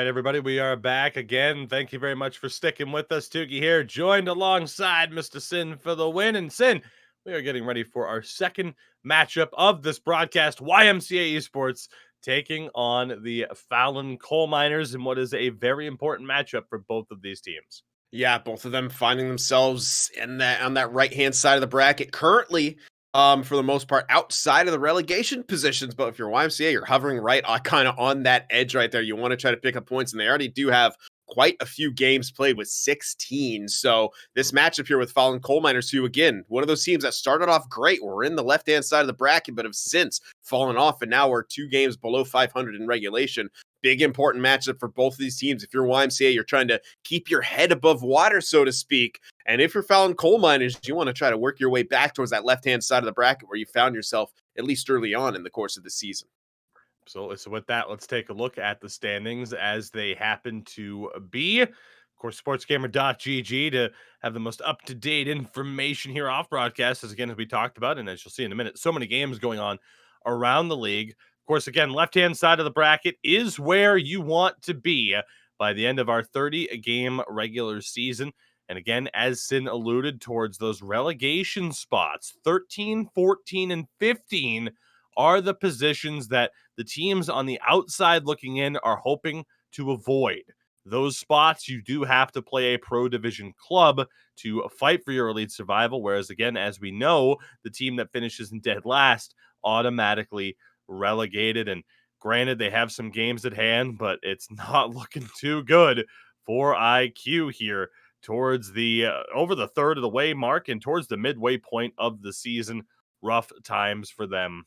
right, everybody, we are back again. Thank you very much for sticking with us. Tukey here, joined alongside Mr. Sin for the win. And Sin, we are getting ready for our second matchup of this broadcast. YMCA Esports taking on the Falun coal miners in what is a very important matchup for both of these teams. Yeah, both of them finding themselves in that on that right-hand side of the bracket currently, for the most part, outside of the relegation positions. But if you're YMCA, you're hovering right kind of on that edge right there. You want to try to pick up points, and they already do have quite a few games played with 16. So this matchup here with Fallen Coal Miners, who again, one of those teams that started off great, were in the left-hand side of the bracket, but have since fallen off, and now we're 2 games below 500 in regulation. Big important matchup for both of these teams. If you're YMCA, you're trying to keep your head above water, so to speak. And if you're Falun coal miners, you want to try to work your way back towards that left-hand side of the bracket where you found yourself, at least early on in the course of the season. So with that, let's take a look at the standings as they happen to be. Of course, sportsgamer.gg to have the most up-to-date information here off broadcast, as again, as we talked about, and as you'll see in a minute, so many games going on around the league. Of course, again, left-hand side of the bracket is where you want to be by the end of our 30-game regular season. And again, as Sin alluded towards those relegation spots, 13, 14, and 15 are the positions that the teams on the outside looking in are hoping to avoid. Those spots, you do have to play a pro division club to fight for your elite survival. Whereas, again, as we know, the team that finishes in dead last automatically relegated. And granted, they have some games at hand, but it's not looking too good for IQ here towards the over the third of the way mark and towards the midway point of the season. Rough times for them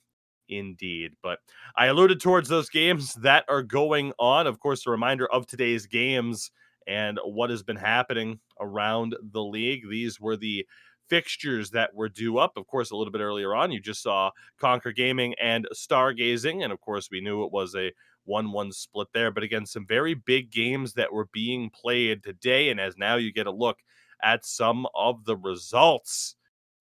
indeed. But I alluded towards those games that are going on. Of course, a reminder of today's games and what has been happening around the league. These were the fixtures that were due up. Of course, a little bit earlier on, you just saw Conquer Gaming and Stargazing. And of course, we knew it was a 1-1 split there. But again, some very big games that were being played today. And as now you get a look at some of the results.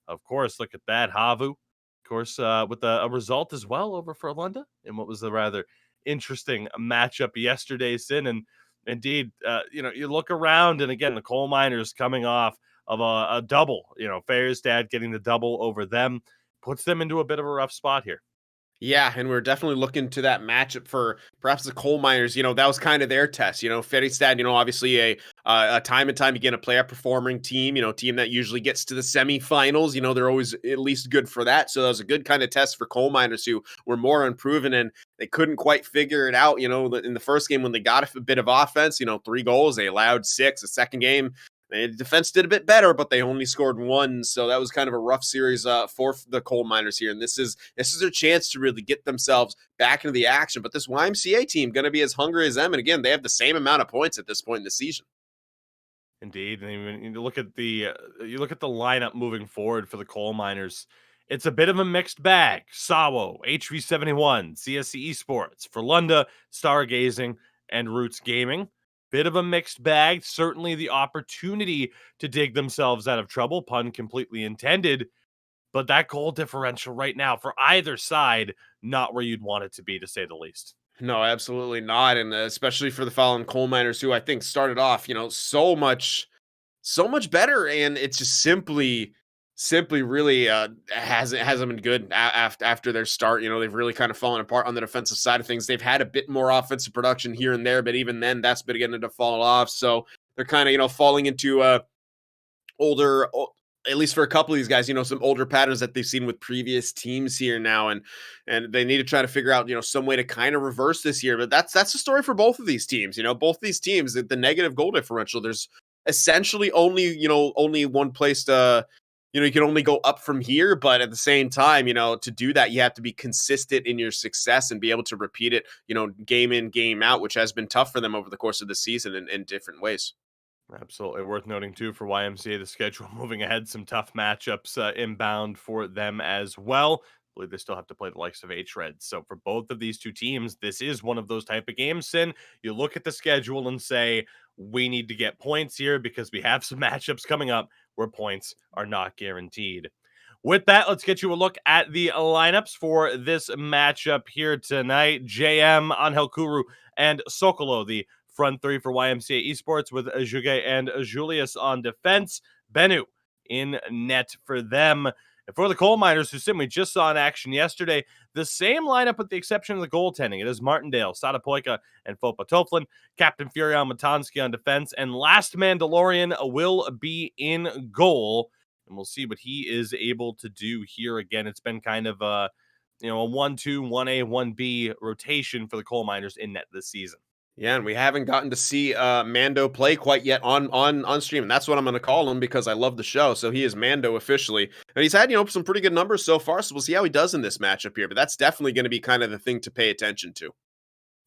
Of course, look at that. Havu, of course, with a result as well over for Lunda in what was a rather interesting matchup yesterday, Sin. And indeed, you look around, and again, the coal miners coming off of a double, Fairstad getting the double over them puts them into a bit of a rough spot here. Yeah, and we're definitely looking to that matchup for perhaps the coal miners. That was kind of their test. Ferrystad, obviously a time and time again a playoff performing team. Team that usually gets to the semifinals. They're always at least good for that. So that was a good kind of test for coal miners who were more unproven and they couldn't quite figure it out. In the first game when they got a bit of offense, 3 goals, they allowed 6. The second game, the defense did a bit better, but they only scored 1. So that was kind of a rough series for the coal miners here. And this is their chance to really get themselves back into the action. But this YMCA team going to be as hungry as them. And again, they have the same amount of points at this point in the season. Indeed, and you look at the lineup moving forward for the coal miners. It's a bit of a mixed bag. Sawo, HV71, CSC Esports, for Lunda, Stargazing, and Roots Gaming. Bit of a mixed bag. Certainly the opportunity to dig themselves out of trouble, pun completely intended. But that goal differential right now for either side, not where you'd want it to be, to say the least. No, absolutely not. And especially for the Fallen coal miners who I think started off, so much better. And it's just simply really hasn't been good after their start. They've really kind of fallen apart on the defensive side of things. They've had a bit more offensive production here and there, but even then that's been beginning to fall off. So they're kind of, falling into older, at least for a couple of these guys, some older patterns that they've seen with previous teams here now. And they need to try to figure out, some way to kind of reverse this year. But that's the story for both of these teams. Both these teams, the negative goal differential, there's essentially only one place to, you can only go up from here. But at the same time, to do that, you have to be consistent in your success and be able to repeat it, game in, game out, which has been tough for them over the course of the season in different ways. Absolutely worth noting, too, for YMCA, the schedule moving ahead, some tough matchups inbound for them as well. I believe they still have to play the likes of H-Red. So for both of these two teams, this is one of those type of games, Sin. You look at the schedule and say, we need to get points here because we have some matchups coming up where points are not guaranteed. With that, let's get you a look at the lineups for this matchup here tonight. JM, Angel Kuru, and Sokolo, the front three for YMCA Esports with Ajuge and Julius on defense. Bennu in net for them. And for the coal miners, who we just saw in action yesterday, the same lineup with the exception of the goaltending. It is Martindale, Sadapoika, and Fopa Toflin. Captain Furion Matansky on defense. And last Mandalorian will be in goal. And we'll see what he is able to do here. Again, it's been kind of a 1-2, 1A, 1B rotation for the coal miners in net this season. Yeah, and we haven't gotten to see Mando play quite yet on stream, and that's what I'm going to call him because I love the show. So he is Mando officially, and he's had some pretty good numbers so far. So we'll see how he does in this matchup here. But that's definitely going to be kind of the thing to pay attention to.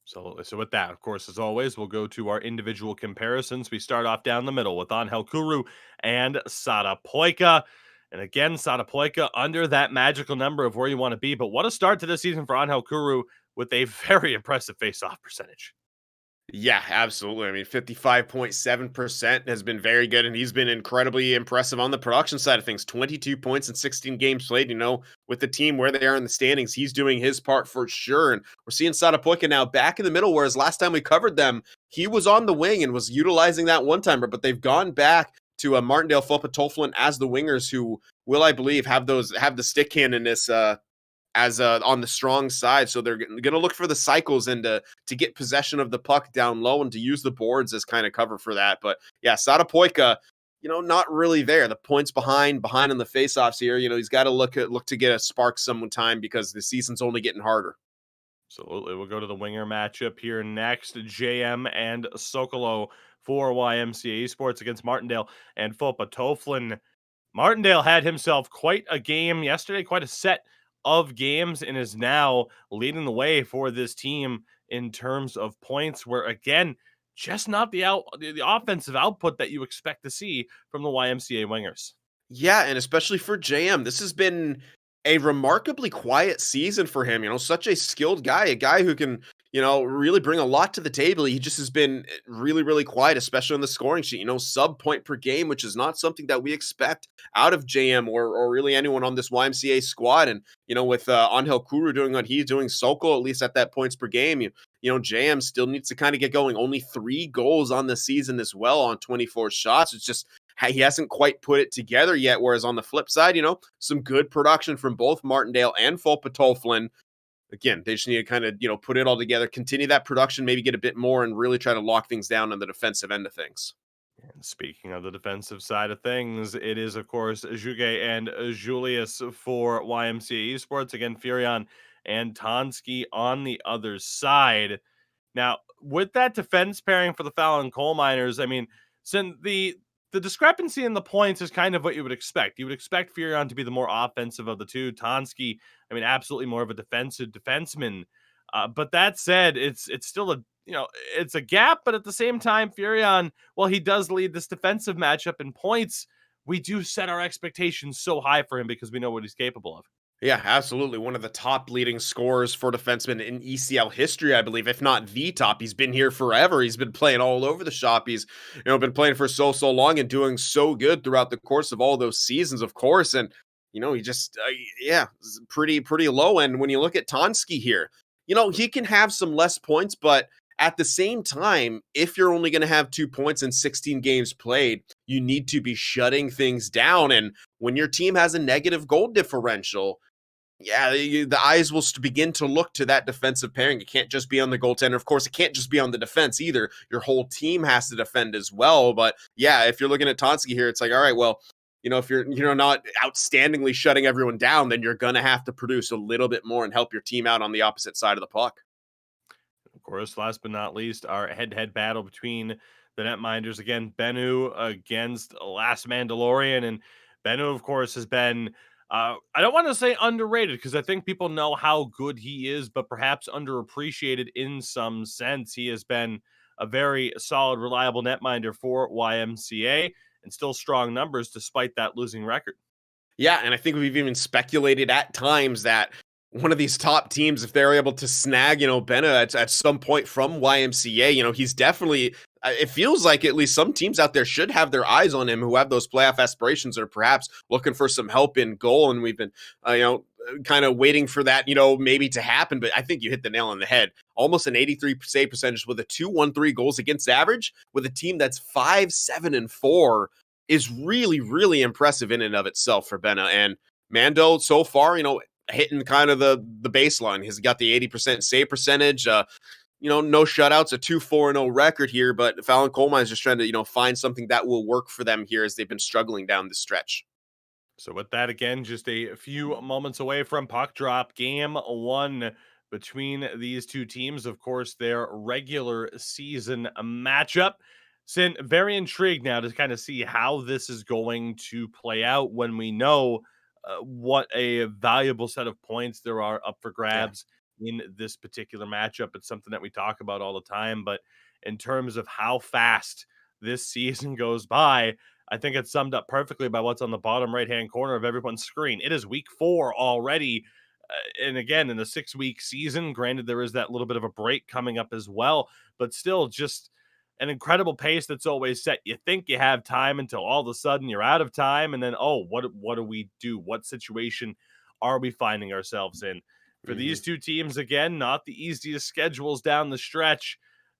Absolutely. So with that, of course, as always, we'll go to our individual comparisons. We start off down the middle with Angel Kuru and Sadapoika. And again, Sadapoika under that magical number of where you want to be. But what a start to this season for Angel Kuru with a very impressive face-off percentage. Yeah, absolutely. I mean, 55.7% has been very good, and he's been incredibly impressive on the production side of things. 22 points in 16 games played. With the team where they are in the standings, he's doing his part for sure. And we're seeing Sadapoika now back in the middle, whereas last time we covered them, he was on the wing and was utilizing that one-timer, but they've gone back to Martindale, Fopa Toflin as the wingers who will, I believe, have the stick handedness as on the strong side. So they're going to look for the cycles and to get possession of the puck down low and to use the boards as kind of cover for that. But yeah, Sadapoika, not really there. The points behind in the faceoffs here. He's got to look to get a spark sometime because the season's only getting harder. Absolutely. We'll go to the winger matchup here next. JM and Sokolo for YMCA Esports against Martindale and Fopa Toflin. Martindale had himself quite a game yesterday, quite a set of games, and is now leading the way for this team in terms of points, where again, just not the offensive output that you expect to see from the YMCA wingers. Yeah, and especially for JM, this has been a remarkably quiet season for him. Such a skilled guy, a guy who can, really bring a lot to the table. He just has been really, really quiet, especially on the scoring sheet. Sub point per game, which is not something that we expect out of JM or really anyone on this YMCA squad. And, with Angel Kuru doing what he's doing, Sokol, at least at that points per game, JM still needs to kind of get going. Only 3 goals on the season as well on 24 shots. It's just, he hasn't quite put it together yet. Whereas on the flip side, some good production from both Martindale and Fopa Toflin. Again, they just need to kind of, put it all together, continue that production, maybe get a bit more and really try to lock things down on the defensive end of things. And speaking of the defensive side of things, it is, of course, Juge and Julius for YMCA Esports. Again, Furion and Tansky on the other side. Now, with that defense pairing for the Falun coal miners, I mean, since the discrepancy in the points is kind of what you would expect. You would expect Furion to be the more offensive of the two. Tansky, I mean, absolutely more of a defensive defenseman. But that said, it's still it's a gap. But at the same time, Furion, well, he does lead this defensive matchup in points. We do set our expectations so high for him because we know what he's capable of. Yeah, absolutely. One of the top leading scorers for defensemen in ECL history, I believe, if not the top. He's been here forever. He's been playing all over the shop. He's, been playing for so long and doing so good throughout the course of all those seasons, of course. And, he just, pretty low. And when you look at Tansky here, he can have some less points, but at the same time, if you're only going to have 2 points in 16 games played, you need to be shutting things down. And when your team has a negative goal differential, yeah, the eyes will begin to look to that defensive pairing. It can't just be on the goaltender. Of course, it can't just be on the defense either. Your whole team has to defend as well. But yeah, if you're looking at Tansky here, it's like, all right, well, if you're not outstandingly shutting everyone down, then you're going to have to produce a little bit more and help your team out on the opposite side of the puck. Of course, last but not least, our head-to-head battle between the netminders. Again, Bennu against Last Mandalorian. And Bennu, of course, has been, I don't want to say underrated because I think people know how good he is, but perhaps underappreciated in some sense. He has been a very solid, reliable netminder for YMCA and still strong numbers despite that losing record. Yeah, and I think we've even speculated at times that one of these top teams, if they're able to snag, Benna at some point from YMCA, he's definitely, it feels like at least some teams out there should have their eyes on him who have those playoff aspirations or perhaps looking for some help in goal. And we've been, kind of waiting for that, maybe to happen. But I think you hit the nail on the head. Almost an 83 save percentage with a 2.13 goals against average with a team that's 5-7-4 is really, really impressive in and of itself for Benna. And Mando so far, hitting kind of the baseline. He's got the 80% save percentage. No shutouts, a 2-4-0 record here, but Falun Coal Mines just trying to, find something that will work for them here as they've been struggling down the stretch. So with that, again, just a few moments away from puck drop, game one between these two teams. Of course, their regular season matchup. Sin, very intrigued now to kind of see how this is going to play out when we know what a valuable set of points there are up for Yeah. grabs in this particular matchup. It's something that we talk about all the time, but in terms of how fast this season goes by, I think it's summed up perfectly by what's on the bottom right-hand corner of everyone's screen. It is week 4 already. And again, in the 6-week season, granted, there is that little bit of a break coming up as well, but still just an incredible pace that's always set. You think you have time until all of a sudden you're out of time. And then, oh, what do we do? What situation are we finding ourselves in? For Hmm. these two teams, again, not the easiest schedules down the stretch.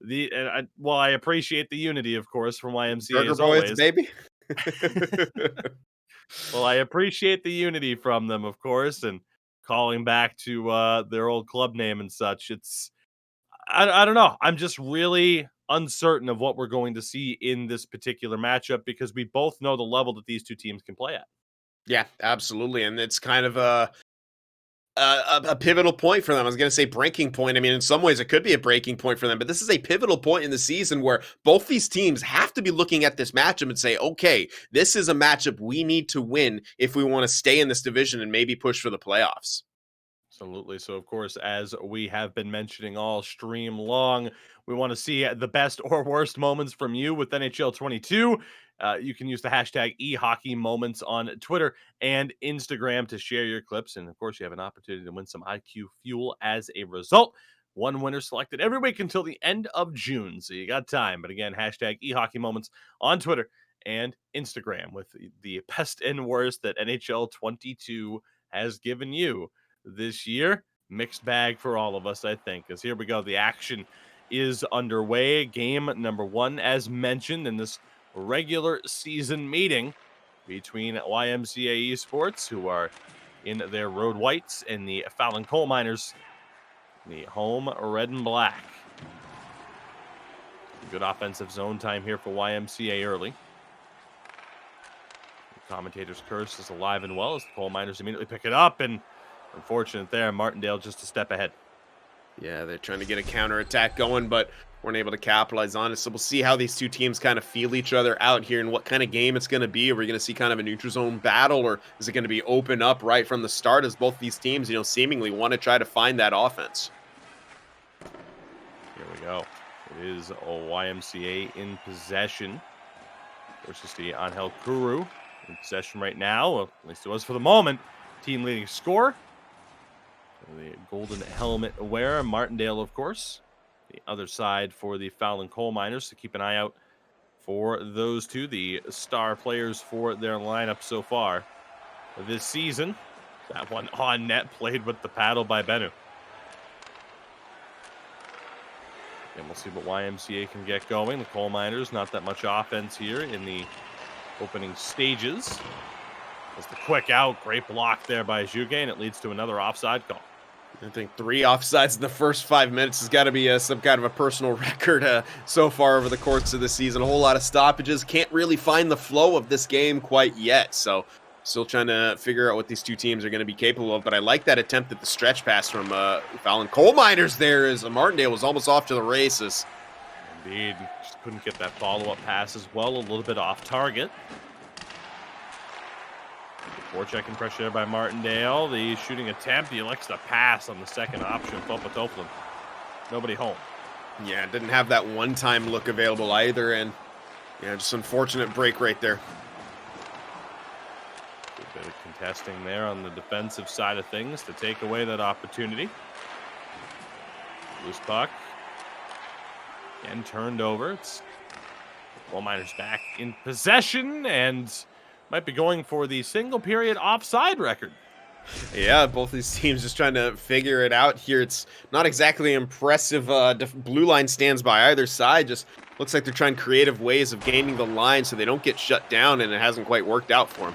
I appreciate the unity, of course, from YMCA Burger as Boys, always. baby. Well, I appreciate the unity from them, of course, and calling back to their old club name and such. I don't know. I'm just really uncertain of what we're going to see in this particular matchup because we both know the level that these two teams can play at. Yeah, absolutely. And it's kind of a pivotal point for them. I was going to say breaking point. I mean, in some ways, it could be a breaking point for them, but this is a pivotal point in the season where both these teams have to be looking at this matchup and say, okay, this is a matchup we need to win if we want to stay in this division and maybe push for the playoffs. Absolutely. So, of course, as we have been mentioning all stream long, we want to see the best or worst moments from you with NHL 22. You can use the hashtag eHockeyMoments on Twitter and Instagram to share your clips. And, of course, you have an opportunity to win some IQ fuel as a result. One winner selected every week until the end of June. So you got time. But again, hashtag eHockeyMoments on Twitter and Instagram with the best and worst that NHL 22 has given you this year. Mixed bag for all of us, I think. As here we go. The action is underway. Game number 1, as mentioned, in this regular season meeting between YMCA Esports, who are in their road whites, and the Falun Coal Miners, the home red and black. Good offensive zone time here for YMCA early. The commentator's curse is alive and well as the Coal Miners immediately pick it up, and unfortunate there, Martindale just a step ahead. Yeah, they're trying to get a counterattack going, but weren't able to capitalize on it. So we'll see how these two teams kind of feel each other out here and what kind of game it's going to be. Are we going to see kind of a neutral zone battle, or is it going to be open up right from the start as both these teams, seemingly want to try to find that offense? Here we go. It is YMCA in possession versus the Angel Kuru in possession right now. Well, at least it was for the moment. Team leading score. The golden helmet wearer, Martindale, of course. The other side for the Falun Coal Miners. So keep an eye out for those two, the star players for their lineup so far this season. That one on net, played with the paddle by Bennu. And we'll see what YMCA can get going. The Coal Miners, not that much offense here in the opening stages. As the quick out, great block there by Juge, and it leads to another offside call. I think 3 offsides in the first 5 minutes has got to be some kind of a personal record so far over the course of the season. A whole lot of stoppages. Can't really find the flow of this game quite yet. So still trying to figure out what these two teams are going to be capable of. But I like that attempt at the stretch pass from Falun Coal Miners there as Martindale was almost off to the races. Indeed. Just couldn't get that follow-up pass as well. A little bit off target. Forechecking pressure there by Martindale. The shooting attempt. He elects to pass on the second option. Topatopoulos. Nobody home. Yeah, didn't have that one-time look available either. And yeah, just unfortunate break right there. Good bit of contesting there on the defensive side of things to take away that opportunity. Loose puck. Again, turned over. It's Coal Miners back in possession and might be going for the single period offside record. Yeah, both these teams just trying to figure it out here. It's not exactly impressive blue line stands by either side. Just looks like they're trying creative ways of gaining the line so they don't get shut down, and it hasn't quite worked out for them.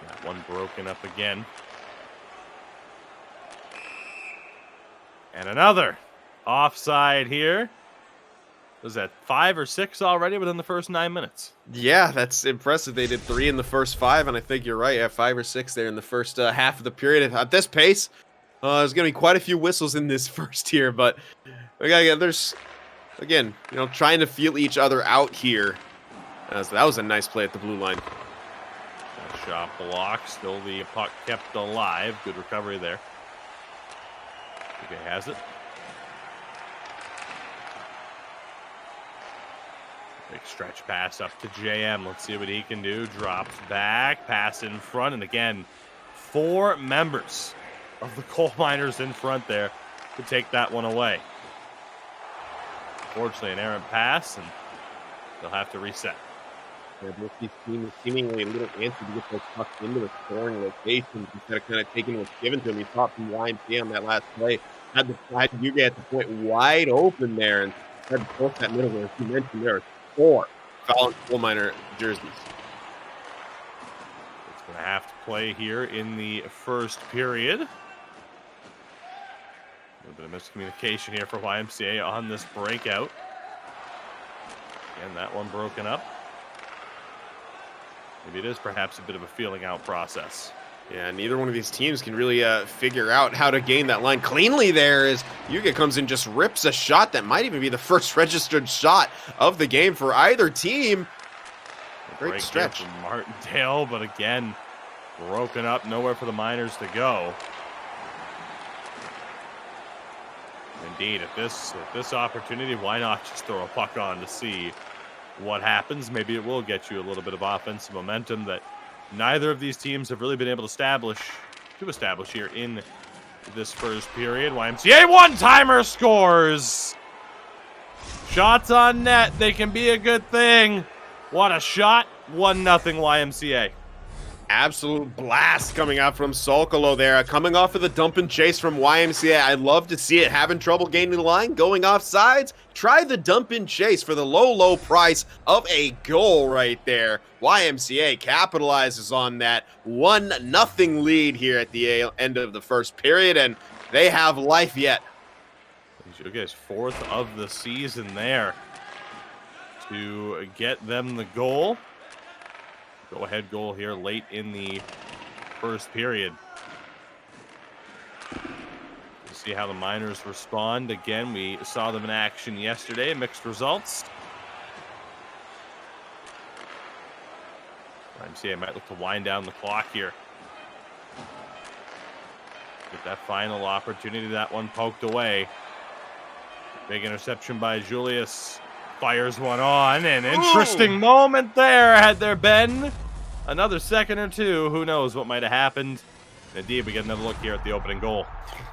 That one broken up again. And another offside here. Was that 5 or 6 already within the first 9 minutes? Yeah, that's impressive. They did 3 in the first 5, and I think you're right. Yeah, 5 or 6 there in the first half of the period. At this pace, there's going to be quite a few whistles in this first here, but there's, again, trying to feel each other out here. So that was a nice play at the blue line. That shot blocked. Still the puck kept alive. Good recovery there. Okay, has it. Big stretch pass up to JM. Let's see what he can do. Drops back, pass in front, and again, 4 members of the coal miners in front there to take that one away. Unfortunately, an errant pass, and they'll have to reset. Both these teams seemingly a little antsy to get those pucks into the scoring locations instead of kind of taking what's given to him. He saw from YMCA on that last play. Had Yuga at the point wide open there and had to post that middle. As you mentioned, there are 4 Falun coal miner jerseys. It's going to have to play here in the first period. A little bit of miscommunication here for YMCA on this breakout. And that one broken up. Maybe it is perhaps a bit of a feeling out process. Yeah, neither one of these teams can really figure out how to gain that line cleanly there as Yuga comes in, just rips a shot that might even be the first registered shot of the game for either team. Great stretch from Martindale, but again, broken up, nowhere for the Miners to go. Indeed, at this opportunity, why not just throw a puck on to see what happens? Maybe it will get you a little bit of offensive momentum that neither of these teams have really been able to establish here in this first period. YMCA one-timer scores. Shots on net, they can be a good thing. What a shot. 1-0 YMCA. Absolute blast coming out from Sokolo there. Coming off of the dump and chase from YMCA. I'd love to see it. Having trouble gaining the line, going off sides. Try the dump and chase for the low price of a goal right there. YMCA capitalizes on that 1-0 lead here at the end of the first period, and they have life yet. His 4th of the season there to get them the goal. Go-ahead goal here late in the first period. We'll see how the Miners respond. Again, we saw them in action yesterday. Mixed results. YMCA might look to wind down the clock here. Get that final opportunity. That one poked away. Big interception by Julius. Fires one on. An interesting moment there. Had there been another second or two, who knows what might have happened. Indeed, we get another look here at the opening goal.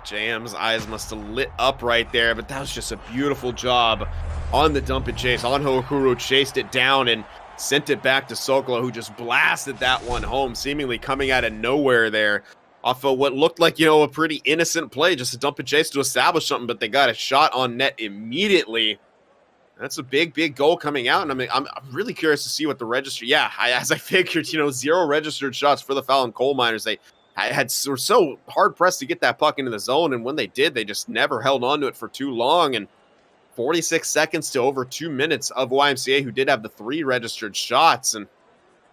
JM's eyes must have lit up right there, but that was just a beautiful job on the dump and chase. Anho chased it down and sent it back to Sokolo, who just blasted that one home, seemingly coming out of nowhere there. Off of what looked like, a pretty innocent play, just a dump and chase to establish something, but they got a shot on net immediately. That's a big goal coming out, and I'm really curious to see what the register. Yeah, as I figured, 0 registered shots for the Falun coal miners. They were so hard pressed to get that puck into the zone, and when they did, they just never held on to it for too long. And 46 seconds to over 2 minutes of YMCA, who did have the 3 registered shots, and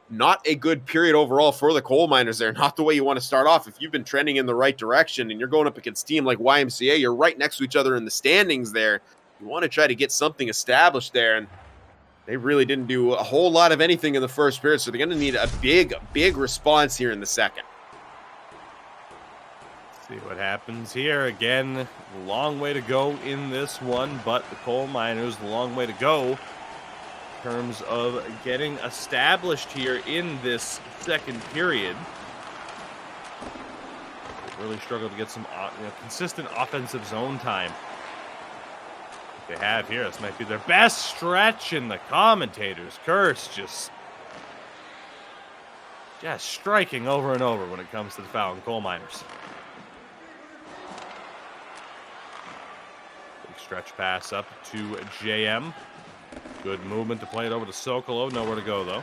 not a good period overall for the coal miners there. Not the way you want to start off. If you've been trending in the right direction and you're going up against a team like YMCA, you're right next to each other in the standings there. You want to try to get something established there, and they really didn't do a whole lot of anything in the first period, so they're going to need a big response here in the second. See what happens here. Again, long way to go in this one, but the coal miners, a long way to go in terms of getting established here in this second period. They really struggled to get some consistent offensive zone time. They have here. This might be their best stretch, and the commentators curse just just striking over and over when it comes to the Falun Coal Miners. Big stretch pass up to JM. Good movement to play it over to Sokolo. Nowhere to go, though.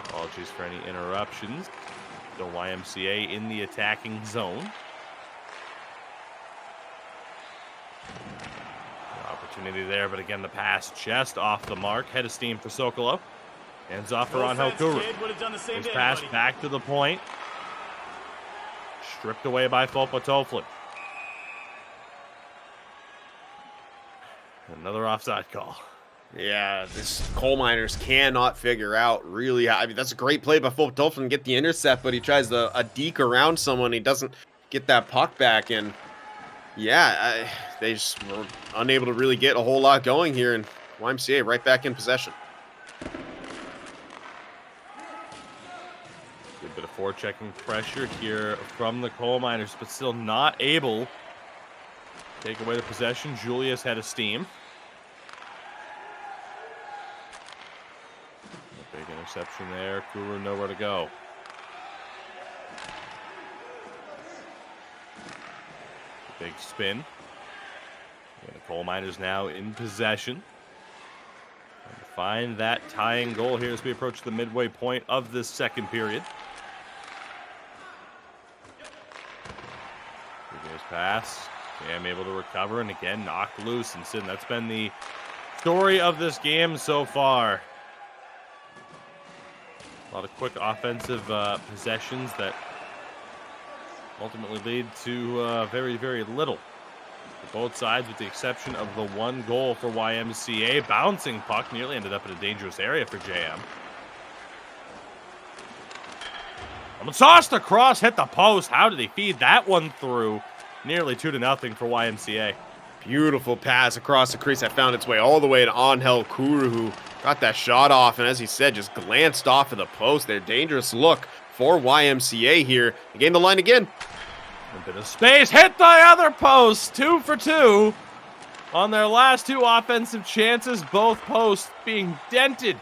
Apologies for any interruptions. The YMCA in the attacking zone. Opportunity there, but again, the pass just off the mark. Head of steam for Sokolo. Hands off for Angel Kuru. His pass back to the point. Stripped away by Falun. Another offside call. Yeah, this Coal Miners cannot figure out really how. I mean, that's a great play by Falun to get the intercept, but he tries a deke around someone. He doesn't get that puck back, and yeah, they just were unable to really get a whole lot going here, and YMCA right back in possession. Good bit of forechecking pressure here from the Coal Miners, but still not able to take away the possession. Julius had a steam. A big interception there. Kuru nowhere to go. Big spin. And the Coal Miners now in possession. Trying to find that tying goal here as we approach the midway point of this second period. Previous pass. Cam able to recover and again knocked loose. And Sid, that's been the story of this game so far. A lot of quick offensive possessions that ultimately lead to very, very little for both sides, with the exception of the one goal for YMCA. Bouncing puck nearly ended up in a dangerous area for JM. Tossed across, hit the post. How did he feed that one through? Nearly 2-0 for YMCA. Beautiful pass across the crease that found its way all the way to Angel Kuru, who got that shot off, and as he said, just glanced off of the post there. Dangerous look for YMCA here. They gained the line again. A bit of space, hit the other post. 2 for 2 on their last 2 offensive chances. Both posts being dented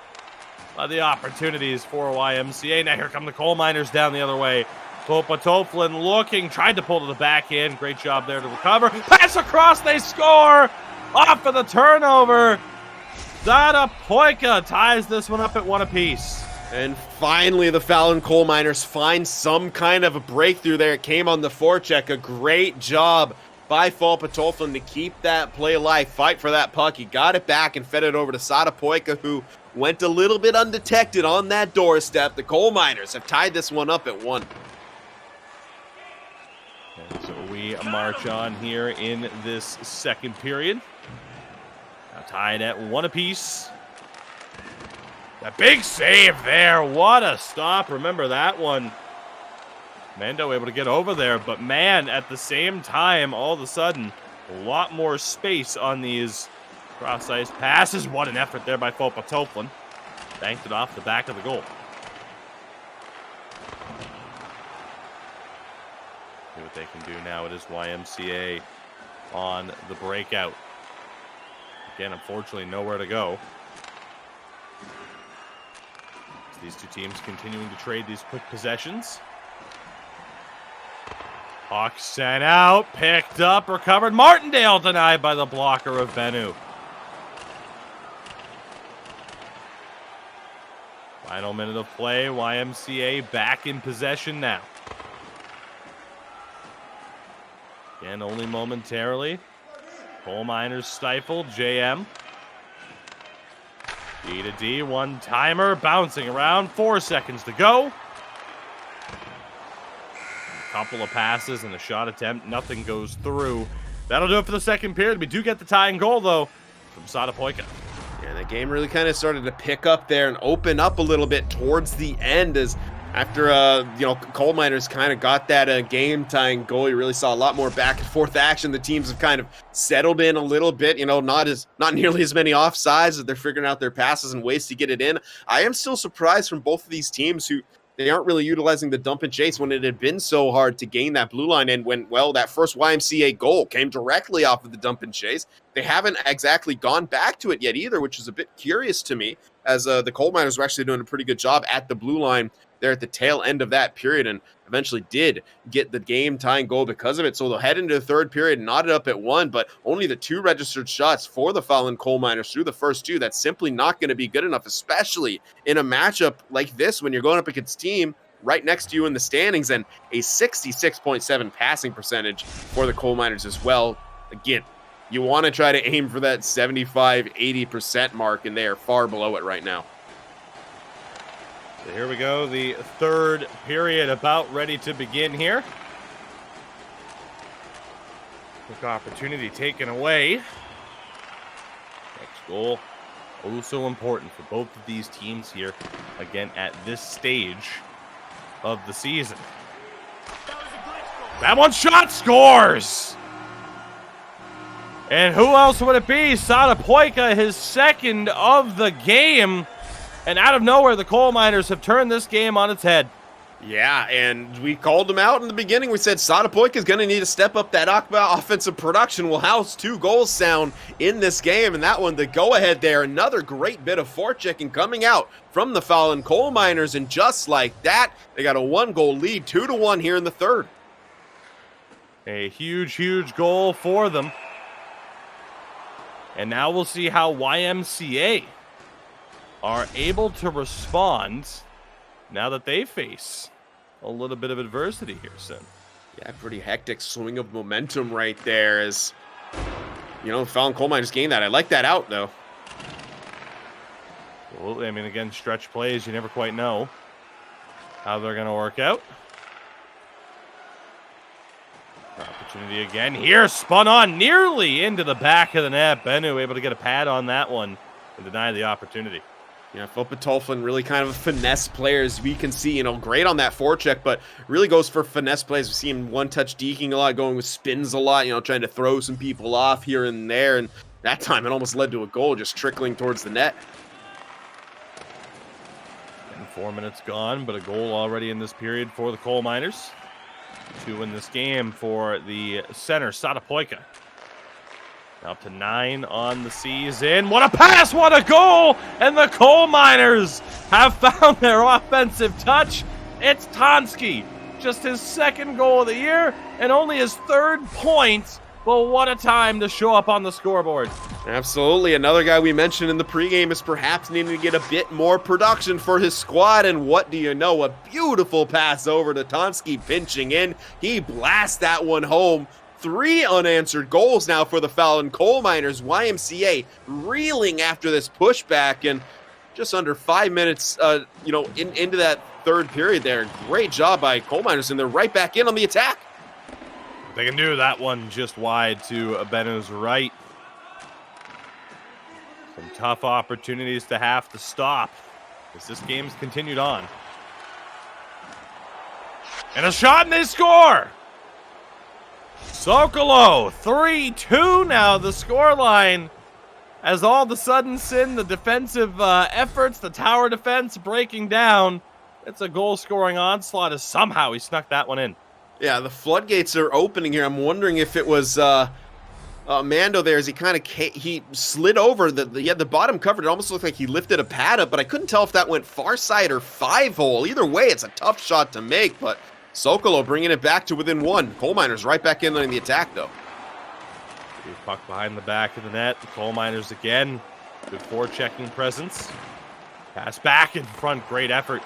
by the opportunities for YMCA. Now here come the Coal Miners down the other way. Falun looking, tried to pull to the backhand. Great job there to recover. Pass across, they score! Off of the turnover. Zada Poika ties this one up at 1 apiece. And finally, the Falun Coal Miners find some kind of a breakthrough there. It came on the forecheck. A great job by Falun to keep that play alive, fight for that puck. He got it back and fed it over to Sada Poika, who went a little bit undetected on that doorstep. The Coal Miners have tied this one up at 1. And so we march on here in this second period. Now tied at 1 apiece. A big save there. What a stop. Remember that one. Mando able to get over there, but man, at the same time, all of a sudden, a lot more space on these cross-ice passes. What an effort there by Falun. Banked it off the back of the goal. See what they can do now. It is YMCA on the breakout. Again, unfortunately, nowhere to go. These two teams continuing to trade these quick possessions. Hawk sent out, picked up, recovered. Martindale denied by the blocker of Bennu. Final minute of play. YMCA back in possession now. Again, only momentarily. Coal Miners stifled. JM. D to D, one timer, bouncing around, 4 seconds to go. A couple of passes and a shot attempt, nothing goes through. That'll do it for the second period. We do get the tying goal, though, from Sada Poika. Yeah, the game really kind of started to pick up there and open up a little bit towards the end, as after Coal Miners kind of got that game-tying goal. You really saw a lot more back and forth action. The teams have kind of settled in a little bit. Not nearly as many offsides as they're figuring out their passes and ways to get it in. I am still surprised from both of these teams who they aren't really utilizing the dump and chase when it had been so hard to gain that blue line. And when, well, that first YMCA goal came directly off of the dump and chase, they haven't exactly gone back to it yet either, which is a bit curious to me, as the coal miners were actually doing a pretty good job at the blue line there at the tail end of that period, and eventually did get the game tying goal because of it. So they'll head into the third period, knotted up at 1, but only the 2 registered shots for the Falun coal miners through the first 2. That's simply not going to be good enough, especially in a matchup like this when you're going up against a team right next to you in the standings, and a 66.7 passing percentage for the coal miners as well. Again, you want to try to aim for that 75-80% mark, and they are far below it right now. So here we go, the third period about ready to begin here. Quick opportunity taken away. Next goal, oh so important for both of these teams here, again at this stage of the season. That one shot scores! And who else would it be? Sadapoika, his second of the game. And out of nowhere, the coal miners have turned this game on its head. Yeah, and we called him out in the beginning. We said Sadapoika is going to need to step up that offensive production. Well, how's 2 goals sound in this game? And that one, the go-ahead there. Another great bit of forechecking coming out from the Falun coal miners. And just like that, they got a 1-goal lead, 2-1 here in the third. A huge, huge goal for them. And now we'll see how YMCA are able to respond now that they face a little bit of adversity here soon. Yeah, pretty hectic swing of momentum right there as, you know, Falun coal miners gained that. I like that out, though. Absolutely. I mean, again, stretch plays, you never quite know how they're going to work out. Opportunity again here, spun on nearly into the back of the net. Bennu able to get a pad on that one and deny the opportunity. Yeah, Fopatolfin really kind of a finesse player, as we can see, you know, great on that forecheck, but really goes for finesse plays. We see him one-touch deking a lot, going with spins a lot, you know, trying to throw some people off here and there, and that time it almost led to a goal, just trickling towards the net. And 4 minutes gone, but a goal already in this period for the coal miners. 2 in this game for the center, Sadapoika. Up to 9 on the season. What a pass, what a goal! And the coal miners have found their offensive touch. It's Tansky, just his 2nd goal of the year and only his 3rd point. But what a time to show up on the scoreboard. Absolutely. Another guy we mentioned in the pregame is perhaps needing to get a bit more production for his squad. And what do you know? A beautiful pass over to Tansky, pinching in. He blasts that one home. 3 unanswered goals now for the Falun coal miners. YMCA reeling after this pushback, and just under 5 minutes, you know, into that third period there. Great job by coal miners, and they're right back in on the attack. They can do that one just wide to Bennu's right. Some tough opportunities to have to stop as this game's continued on. And a shot, and they score! Sokolo, 3-2 now, the scoreline. As all of a sudden, the defensive efforts, the tower defense breaking down. It's a goal-scoring onslaught as somehow he snuck that one in. Yeah, the floodgates are opening here. I'm wondering if it was Mando there as he kind of he slid over. He had the bottom covered. It almost looked like he lifted a pad up, but I couldn't tell if that went far side or 5-hole. Either way, it's a tough shot to make, but Sokolo bringing it back to within 1. Coal miners right back in on the attack, though. Puck behind the back of the net. The coal miners again. Good forechecking presence. Pass back in front. Great effort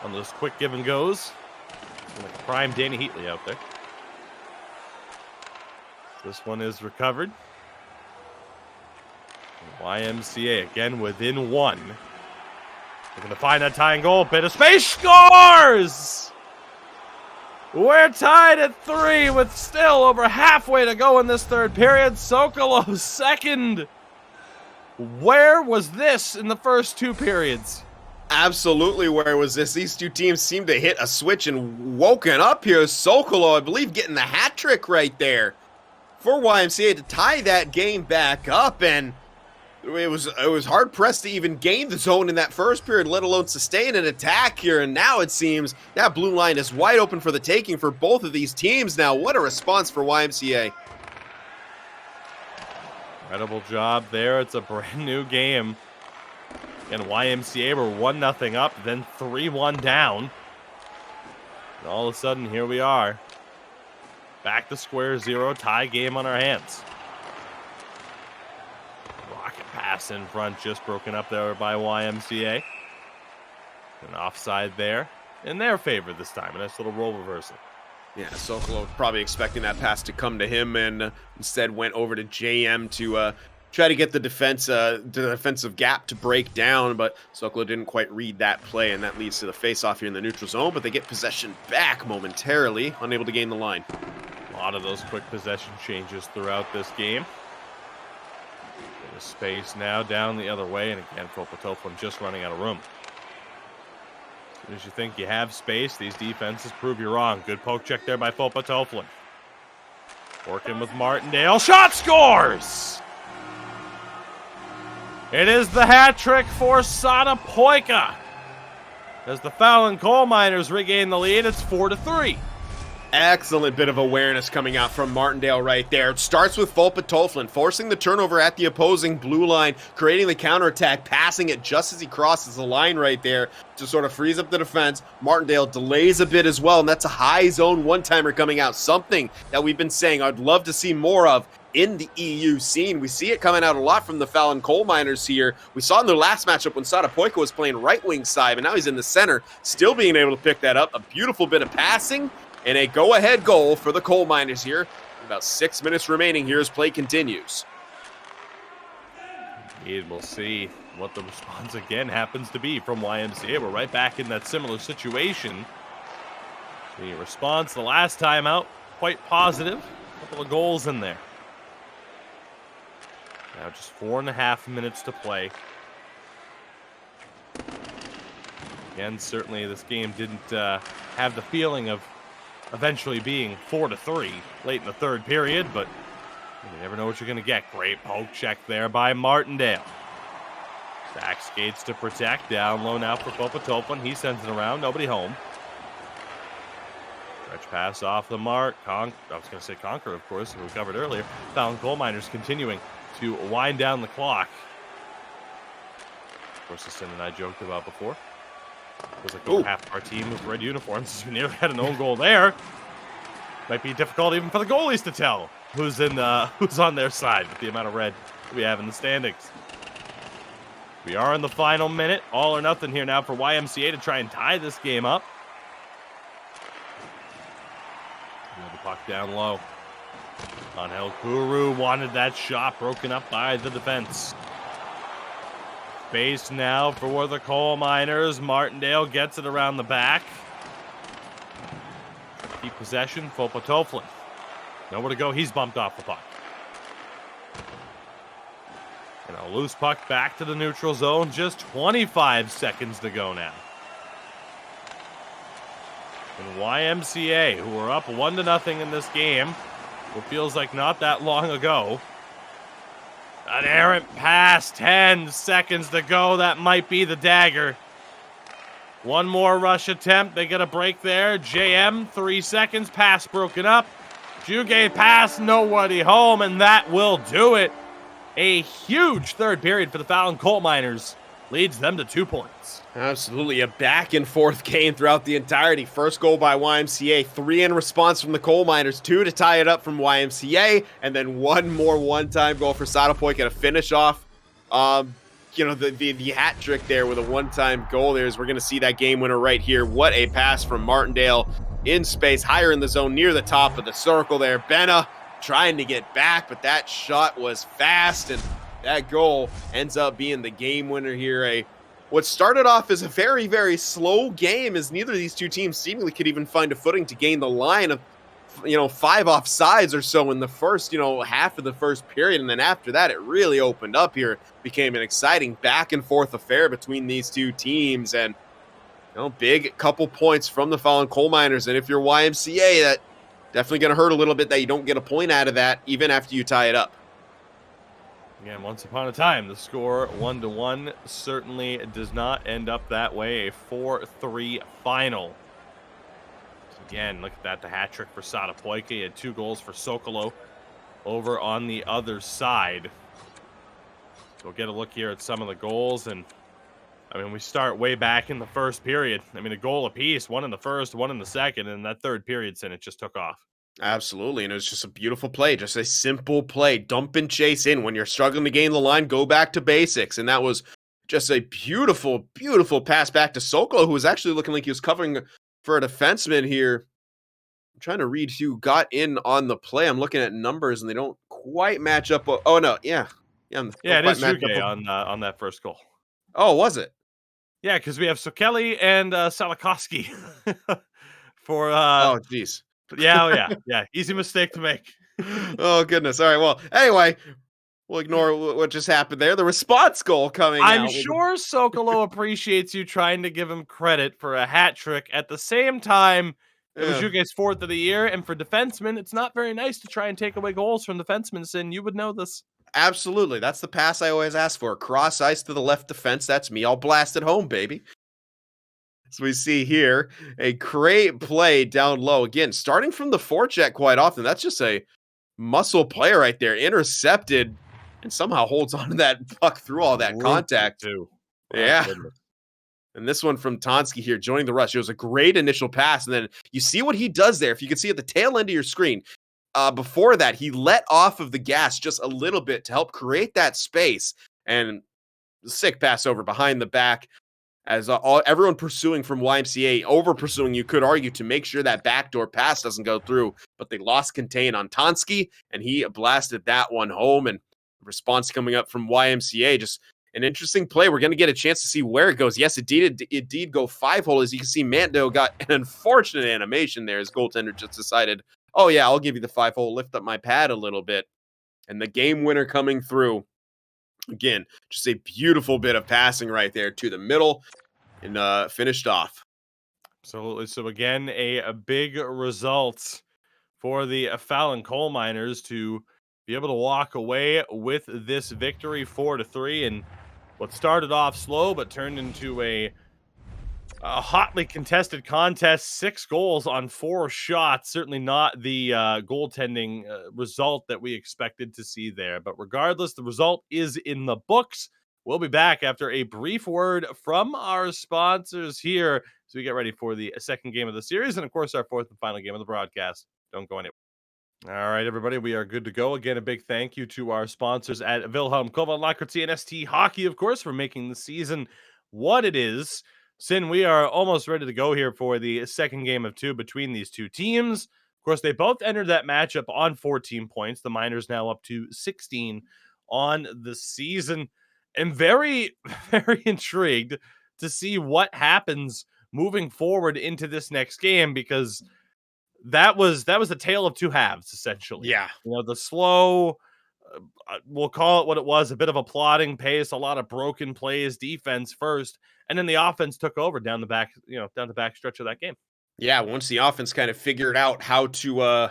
on those quick give and goes. Like prime Danny Heatley out there. This one is recovered. YMCA again within 1. They're going to find that tying goal. Bit of space. Scores! We're tied at 3 with still over halfway to go in this third period. Sokolo's 2nd. Where was this in the first 2 periods? Absolutely, where was this? These two teams seem to hit a switch and woken up here. Sokolo, I believe, getting the hat trick right there for YMCA to tie that game back up. And it was hard pressed to even gain the zone in that first period, let alone sustain an attack here. And now it seems that blue line is wide open for the taking for both of these teams. Now, what a response for YMCA. Incredible job there. It's a brand new game. And YMCA were 1-0 up, then 3-1 down. And all of a sudden, here we are. Back to square zero, tie game on our hands. Rocket pass in front, just broken up there by YMCA. An offside there in their favor this time. A nice little role reversal. Yeah, Sokolo probably expecting that pass to come to him, and instead went over to JM to try to get the defensive gap to break down, but Sokolo didn't quite read that play, and that leads to the face-off here in the neutral zone, but they get possession back momentarily, unable to gain the line. A lot of those quick possession changes throughout this game. There's space now down the other way, and again, Fopatoflin just running out of room. As soon as you think you have space, these defenses prove you wrong. Good poke check there by Fopatoflin. Working with Martindale. Shot scores! It is the hat trick for Satapoika. As the Falun Coal Miners regain the lead, it's 4-3. Excellent bit of awareness coming out from Martindale right there. It starts with Fopatoflin forcing the turnover at the opposing blue line, creating the counterattack, passing it just as he crosses the line right there to sort of freeze up the defense. Martindale delays a bit as well, and that's a high zone one-timer coming out. Something that we've been saying I'd love to see more of in the EU scene. We see it coming out a lot from the Falun Coal Miners here. We saw in their last matchup when Satapoika was playing right wing side, but now he's in the center, still being able to pick that up. A beautiful bit of passing and a go-ahead goal for the Coal Miners here. About 6 minutes remaining here as play continues. Indeed, we'll see what the response again happens to be from YMCA. We're right back in that similar situation. The response the last time out, quite positive. A couple of goals in there. Now just 4.5 minutes to play. Again, certainly this game didn't have the feeling of eventually being 4-3 late in the third period, but you never know what you're going to get. Great poke check there by Martindale. Back skates to protect. Down low now for Fopatoflin. He sends it around. Nobody home. Stretch pass off the mark. I was going to say Conquer, of course, who we covered earlier. Falun Coal Miners continuing to wind down the clock. Of course, this thing that I joked about before. It was like half our team with red uniforms. We nearly had an own goal there. Might be difficult even for the goalies to tell who's on their side with the amount of red we have in the standings. We are in the final minute. All or nothing here now for YMCA to try and tie this game up. The puck down low. Angel Kuru wanted that shot broken up by the defense. Base now for the Coal Miners. Martindale gets it around the back. Keep possession. Fopatoflin. Nowhere to go. He's bumped off the puck. And a loose puck back to the neutral zone. Just 25 seconds to go now. And YMCA, who are up 1-0 in this game, what feels like not that long ago. An errant pass, 10 seconds to go. That might be the dagger. One more rush attempt. They get a break there. JM, 3 seconds. Pass broken up. Juge pass, nobody home, and that will do it. A huge third period for the Falun Coal Miners. Leads them to 2 points. Absolutely a back and forth game throughout the entirety. First goal by YMCA, 3 in response from the Coal Miners, 2 to tie it up from YMCA, and then one more one-time goal for Satapoika to finish off the hat trick there with a one-time goal. We're going to see that game winner right here. What a pass from Martindale in space, higher in the zone, near the top of the circle there. Benna trying to get back, but that shot was fast, and that goal ends up being the game winner here. What started off as a very, very slow game, as neither of these two teams seemingly could even find a footing to gain the line of, 5 offsides or so in the first, half of the first period. And then after that, it really opened up here. Became an exciting back and forth affair between these two teams. And, big couple points from the Falun Coal Miners. And if you're YMCA, that definitely going to hurt a little bit that you don't get a point out of that, even after you tie it up. Again, once upon a time, the score 1-1 certainly does not end up that way. A 4-3 final. So again, look at that. The hat trick for Sadapoike. He had 2 goals for Sokolo over on the other side. So we'll get a look here at some of the goals. And I mean, we start way back in the first period. I mean, a goal apiece, one in the first, one in the second, and that third period, it just took off. Absolutely, and it was just a beautiful play, just a simple play, dump and chase in. When you're struggling to gain the line, go back to basics, and that was just a beautiful, beautiful pass back to Sokolo, who was actually looking like he was covering for a defenseman here. I'm trying to read who got in on the play. I'm looking at numbers, and they don't quite match up. Oh no, yeah, Yeah, don't it quite is match up. Juge on that first goal. Oh, was it? Yeah, because we have Sokeli and Salikoski for Oh, geez. yeah, oh yeah, easy mistake to make. Oh goodness. All right. Well, anyway, we'll ignore what just happened there. The response goal coming I'm out. sure Sokolo appreciates you trying to give him credit for a hat trick. At the same time, it was Yeah. Juge's 4th of the year, and for defensemen, it's not very nice to try and take away goals from defensemen, Sin. You would know this. Absolutely. That's the pass I always ask for. Cross ice to the left defense. That's me. I'll blast it home, baby. So we see here a great play down low. Again, starting from the forecheck quite often. That's just a muscle play right there. Intercepted and somehow holds on to that puck through all that Ruthless, contact. too. My Yeah. goodness. And this one from Tonsky here, joining the rush. It was a great initial pass. And then you see what he does there. If you can see at the tail end of your screen, before that, he let off of the gas just a little bit to help create that space. And sick pass over behind the back as everyone pursuing from YMCA, over pursuing, you could argue, to make sure that backdoor pass doesn't go through. But they lost contain on Tonsky, and he blasted that one home. And response coming up from YMCA, just an interesting play. We're going to get a chance to see where it goes. Yes, it did go 5-hole. As you can see, Mando got an unfortunate animation there. His goaltender just decided, oh yeah, I'll give you the 5-hole, lift up my pad a little bit. And the game winner coming through. Again, just a beautiful bit of passing right there to the middle and finished off. Absolutely. So again, a big result for the Falun coal miners to be able to walk away with this victory 4-3, and what started off slow but turned into a hotly contested contest. 6 goals on 4 shots. Certainly not the goaltending result that we expected to see there. But regardless, the result is in the books. We'll be back after a brief word from our sponsors here as we get ready for the second game of the series and, of course, our 4th and final game of the broadcast. Don't go anywhere. All right, everybody, we are good to go. Again, a big thank you to our sponsors at Wilhelm Koval Lakritz and ST Hockey, of course, for making the season what it is. Sin, we are almost ready to go here for the second game of 2 between these two teams. Of course, they both entered that matchup on 14 points. The Miners now up to 16 on the season. And very, very intrigued to see what happens moving forward into this next game, because that was a tale of 2 halves, essentially. Yeah. You know, the slow, we'll call it what it was, a bit of a plodding pace, a lot of broken plays, defense first, and then the offense took over down the back, down the back stretch of that game. Yeah, once the offense kind of figured out how to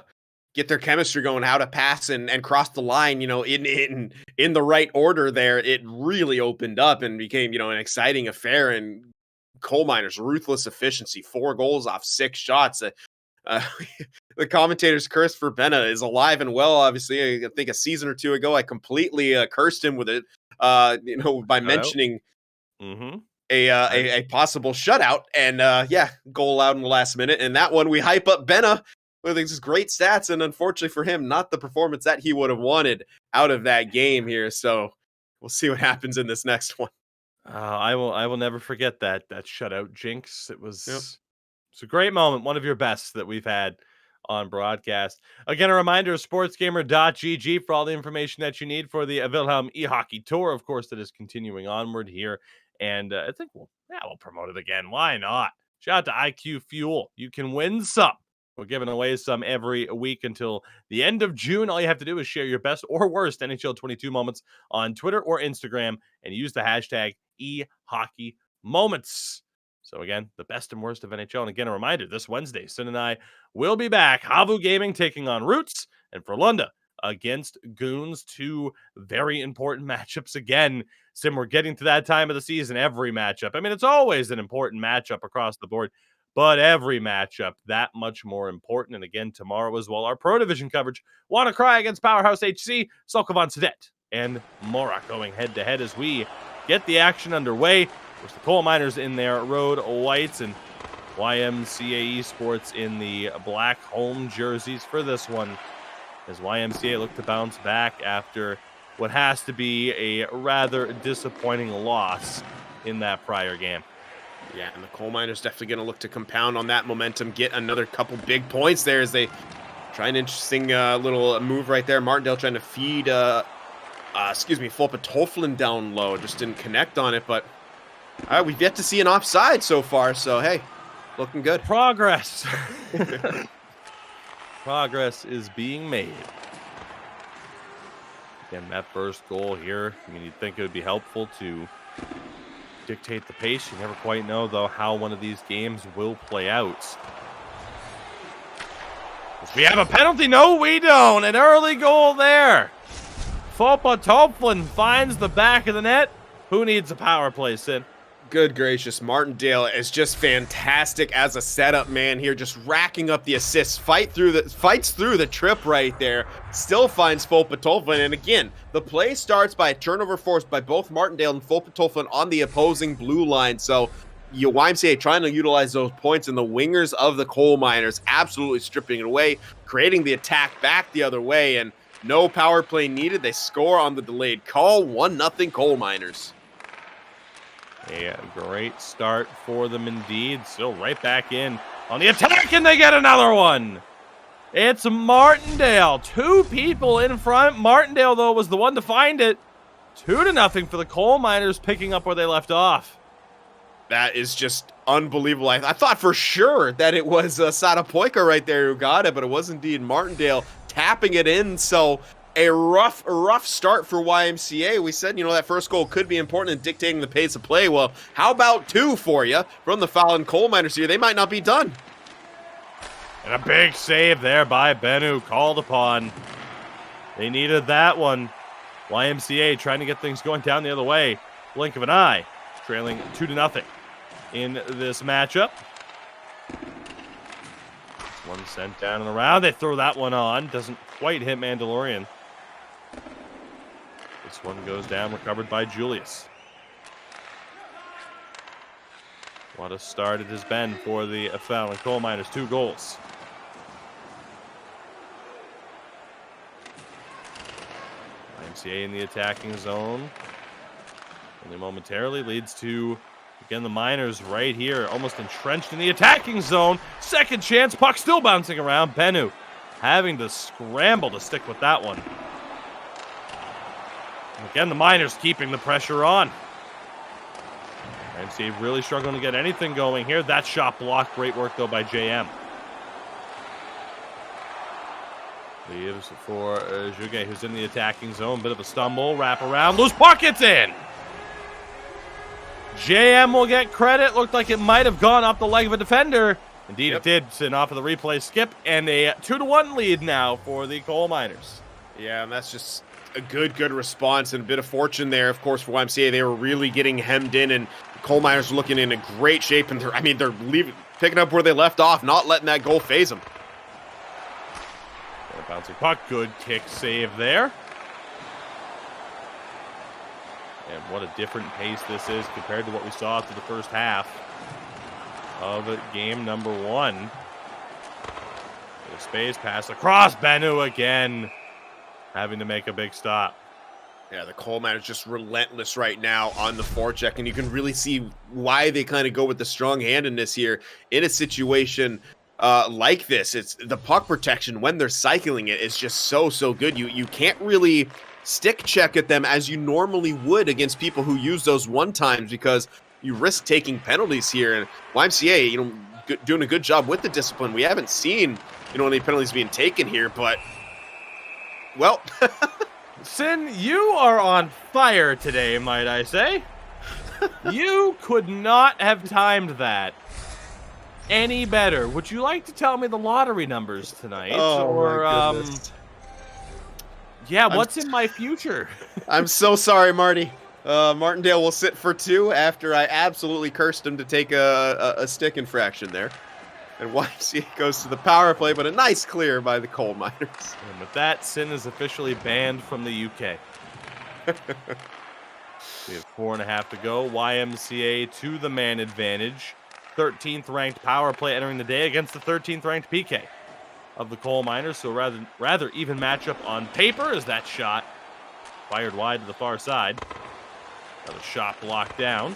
get their chemistry going, how to pass and cross the line, in the right order there, it really opened up and became, an exciting affair. And coal miners, ruthless efficiency, 4 goals off 6 shots. Uh, the commentator's curse for Benna is alive and well. Obviously, I think a season or 2 ago, I completely cursed him with it, by mentioning Mm-hmm. a possible shutout, and goal out in the last minute. And that one, we hype up Benna with his great stats, and unfortunately for him, not the performance that he would have wanted out of that game here. So we'll see what happens in this next one. I will never forget that shutout jinx. Yep. It's a great moment, one of your best that we've had on broadcast. Again, a reminder, sportsgamer.gg for all the information that you need for the Wilhelm e-hockey tour, of course, that is continuing onward here. And I think we'll promote it again. Why not? Shout out to IQ Fuel. You can win some. We're giving away some every week until the end of June. All you have to do is share your best or worst NHL 22 moments on Twitter or Instagram and use the hashtag eHockeyMoments. So again, the best and worst of NHL. And again, a reminder, this Wednesday, Sin and I will be back. Havu Gaming taking on Roots, and Frölunda against Goons. Two very important matchups again. Sim, we're getting to that time of the season, every matchup. I mean, it's always an important matchup across the board, but every matchup that much more important. And again, tomorrow as well, our Pro Division coverage. Wanna Cry against Powerhouse HC, Solkovan Sadet, and Morak going head-to-head as we get the action underway. There's the Coal Miners in their road whites and YMCA Esports in the black home jerseys for this one, as YMCA look to bounce back after what has to be a rather disappointing loss in that prior game. Yeah, and the Coal Miners definitely going to look to compound on that momentum, get another couple big points there as they try an interesting little move right there. Martindale trying to feed, Fulpatolflin down low. Just didn't connect on it, but we've yet to see an offside so far, so hey, looking good. Progress. Progress is being made. Again, that first goal here, I mean, you'd think it would be helpful to dictate the pace. You never quite know, though, how one of these games will play out. If we have a penalty? No, we don't. An early goal there. Fulpatolflin finds the back of the net. Who needs a power play, Sid? Good gracious, Martindale is just fantastic as a setup man here, just racking up the assists, fights through the trip right there, still finds Fulpatolflin, and again, the play starts by a turnover forced by both Martindale and Fulpatolflin on the opposing blue line, so YMCA trying to utilize those points, and the wingers of the Coal Miners absolutely stripping it away, creating the attack back the other way, and no power play needed. They score on the delayed call, 1-0 Coal Miners. A great start for them indeed. Still right back in on the attack, and they get another one. It's Martindale. Two people in front. Martindale, though, was the one to find it. 2-0 for the Coal Miners, picking up where they left off. That is just unbelievable. I thought for sure that it was Sadapoika right there who got it, but it was indeed Martindale tapping it in. So a rough start for YMCA. We said, that first goal could be important in dictating the pace of play. Well, how about two for you from the Falun Coal Miners here? They might not be done. And a big save there by Bennu, called upon. They needed that one. YMCA trying to get things going down the other way. Blink of an eye, trailing 2-0 in this matchup. One sent down and around. They throw that one on. Doesn't quite hit Mandalorian. This one goes down, recovered by Julius. What a start it has been for the Falun Coal Miners. 2 goals. YMCA in the attacking zone. Only momentarily leads to, again, the Miners right here, almost entrenched in the attacking zone. Second chance, puck still bouncing around. Bennu having to scramble to stick with that one. Again, the Miners keeping the pressure on. YMCA really struggling to get anything going here. That shot blocked. Great work, though, by JM. Leaves for Juge, who's in the attacking zone. Bit of a stumble, wrap around, loose puck, it's in! JM will get credit. Looked like it might have gone up the leg of a defender. Indeed, It did. Sitting off of the replay skip, and a 2-1 lead now for the Coal Miners. Yeah, and that's just a good response and a bit of fortune there, of course, for YMCA. They were really getting hemmed in, and the Coal Miners are looking in a great shape, and they're picking up where they left off, not letting that goal phase them. Bouncing puck, good kick save there. And what a different pace this is compared to what we saw after the first half of game number 1. The space pass across. Bennu again having to make a big stop. Yeah, the Coal Miners just relentless right now on the forecheck, and you can really see why they kind of go with the strong-handedness here in a situation like this. It's the puck protection when they're cycling it is just so good. You can't really stick check at them as you normally would against people who use those one times, because you risk taking penalties here. And YMCA, doing a good job with the discipline. We haven't seen, any penalties being taken here, but well, Sin, you are on fire today, might I say. You could not have timed that any better. Would you like to tell me the lottery numbers tonight? Oh, or my goodness. Yeah, I'm what's in my future? I'm so sorry, Marty. Martindale will sit for 2 after I absolutely cursed him to take a stick infraction there. And YMCA goes to the power play, but a nice clear by the coal miners. And with that, Sin is officially banned from the UK. We have 4.5 to go. YMCA to the man advantage. 13th ranked power play entering the day against the 13th ranked PK of the coal miners. So rather even matchup on paper as that shot fired wide to the far side. Another shot blocked down.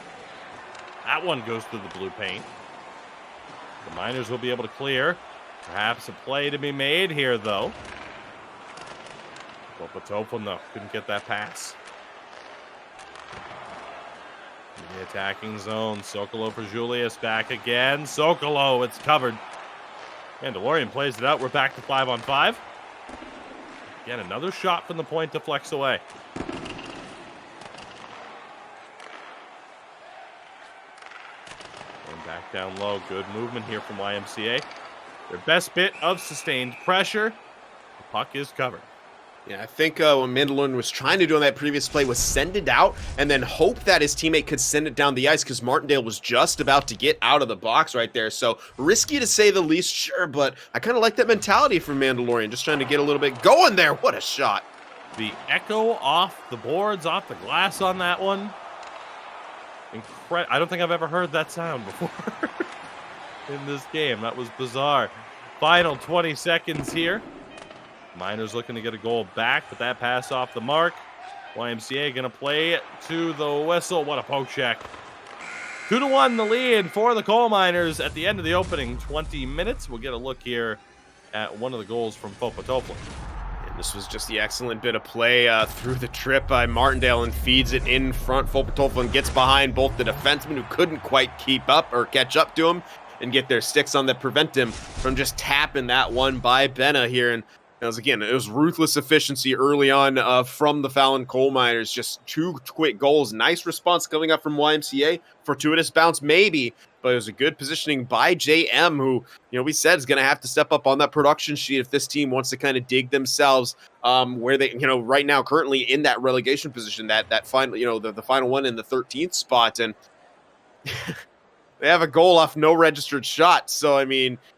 That one goes through the blue paint. The miners will be able to clear. Perhaps a play to be made here, though. Popatopoulos, no, couldn't get that pass. In the attacking zone, Sokolo for Julius, back again. Sokolo, it's covered. And DeLorean plays it out. We're back to 5-on-5. Again, another shot from the point to flex away. Going back down low. Good movement here from YMCA. Their best bit of sustained pressure. The puck is covered. Yeah, I think what Mandalorian was trying to do on that previous play was send it out and then hope that his teammate could send it down the ice because Martindale was just about to get out of the box right there. So risky to say the least, sure, but I kind of like that mentality from Mandalorian, just trying to get a little bit going there. What a shot. The echo off the boards, off the glass on that one. I don't think I've ever heard that sound before in this game. That was bizarre. Final 20 seconds here. Miners looking to get a goal back, but that pass off the mark. YMCA going to play to the whistle. What a poke check. 2-1 the lead for the coal miners at the end of the opening 20 minutes. We'll get a look here at one of the goals from Popatopoulos. And this was just the excellent bit of play through the trip by Martindale and feeds it in front. Popatopoulos gets behind both the defensemen who couldn't quite keep up or catch up to him and get their sticks on that prevent him from just tapping that one by Benna here. And it was ruthless efficiency early on from the Falun coal miners. Just 2 quick goals. Nice response coming up from YMCA. Fortuitous bounce, maybe, but it was a good positioning by JM, who, we said is going to have to step up on that production sheet if this team wants to kind of dig themselves where they, right now, currently in that relegation position, that final, the final one in the 13th spot. And they have a goal off no registered shot. So,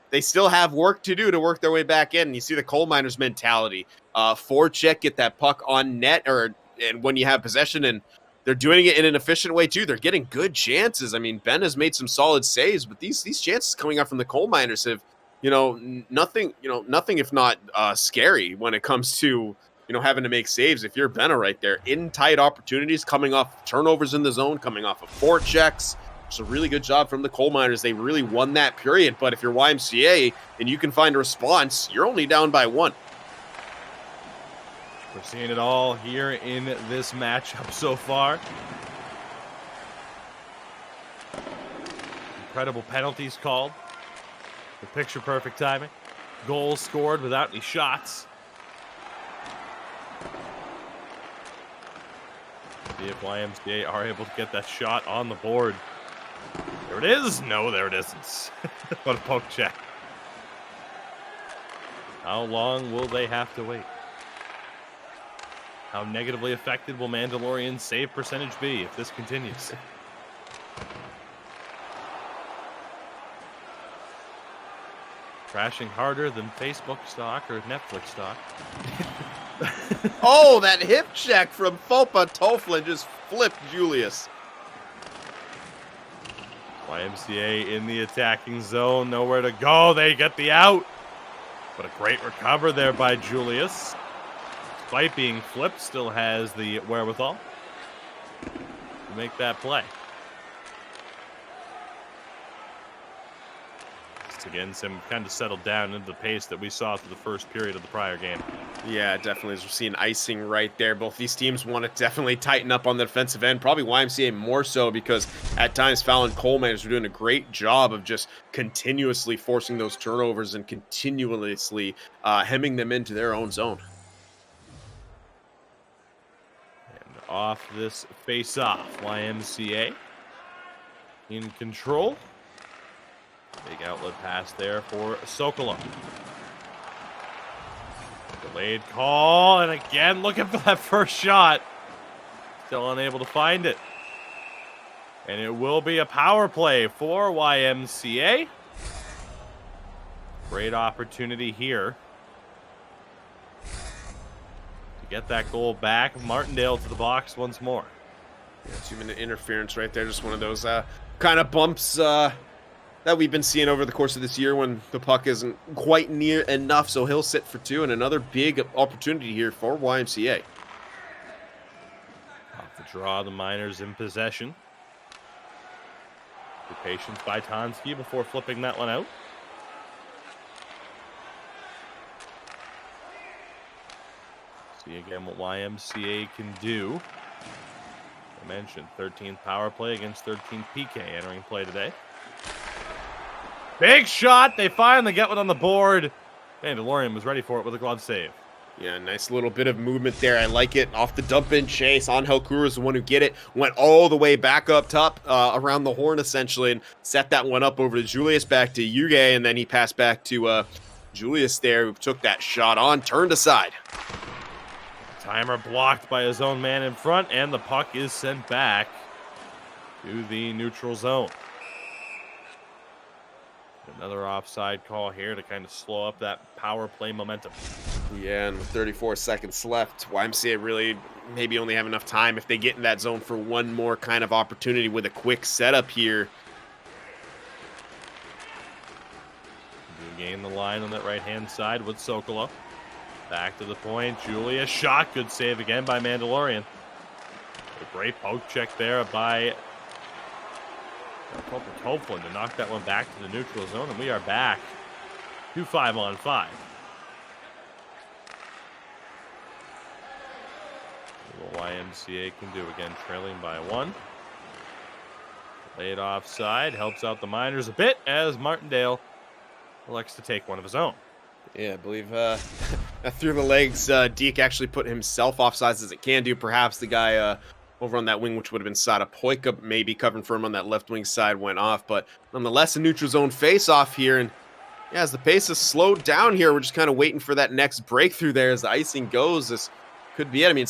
they still have work to do to work their way back in. And you see the coal miners mentality. Forecheck, get that puck on net, and when you have possession, and they're doing it in an efficient way too. They're getting good chances. Ben has made some solid saves, but these chances coming up from the coal miners have, nothing if not scary when it comes to having to make saves. If you're Benna right there, in tight opportunities, coming off turnovers in the zone, coming off of forechecks. It's a really good job from the coal miners. They really won that period. But if you're YMCA and you can find a response, you're only down by 1. We're seeing it all here in this matchup so far. Incredible penalties called. The picture perfect timing. Goals scored without any shots. See if YMCA are able to get that shot on the board. There it is. No, there it isn't. What a poke check. How long will they have to wait? How negatively affected will Mandalorian's save percentage be if this continues? Crashing harder than Facebook stock or Netflix stock. Oh, that hip check from Popatopoulos just flipped Julius. YMCA in the attacking zone, nowhere to go. They get the out. But a great recover there by Julius. Despite being flipped, still has the wherewithal to make that play. Again, Sim kind of settled down into the pace that we saw through the first period of the prior game. Yeah, definitely. As we're seeing icing right there. Both these teams want to definitely tighten up on the defensive end. Probably YMCA more so because at times Falun coal miners are doing a great job of just continuously forcing those turnovers and continuously hemming them into their own zone. And off this face-off, YMCA in control. Big outlet pass there for Sokolo. Delayed call, and again looking for that first shot. Still unable to find it. And it will be a power play for YMCA. Great opportunity here to get that goal back. Martindale to the box once more. Yeah, 2-minute interference right there. Just one of those kind of bumps that we've been seeing over the course of this year when the puck isn't quite near enough. So he'll sit for 2, and another big opportunity here for YMCA. Off the draw, the Miners in possession. Good patience by Tonsky before flipping that one out. See again what YMCA can do. I mentioned 13th power play against 13th PK entering play today. Big shot. They finally get one on the board. Mandalorian was ready for it with a glove save. Yeah, nice little bit of movement there. I like it. Off the dump-in chase. Angel Cruz is the one who get it. Went all the way back up top around the horn, essentially, and set that one up over to Julius, back to Yuge, and then he passed back to Julius there, who took that shot on, turned aside. Timer blocked by his own man in front, and the puck is sent back to the neutral zone. Another offside call here to kind of slow up that power play momentum. Yeah, and with 34 seconds left, YMCA really maybe only have enough time if they get in that zone for one more kind of opportunity with a quick setup here. You gain the line on that right-hand side with Sokolo. Back to the point. Julius shot. Good save again by Mandalorian. A great poke check there by Falun to knock that one back to the neutral zone, and we are back to 5-on-5. What YMCA can do again, trailing by 1. Laid offside, helps out the Miners a bit as Martindale elects to take one of his own. Yeah, I believe through the legs, Deke actually put himself offsides as it can do. Perhaps the guy over on that wing, which would have been Sada Poika, maybe covering for him on that left wing side, went off. But nonetheless, a neutral zone face-off here. And yeah, as the pace is slowed down here, we're just kind of waiting for that next breakthrough there as the icing goes. This could be it. I mean,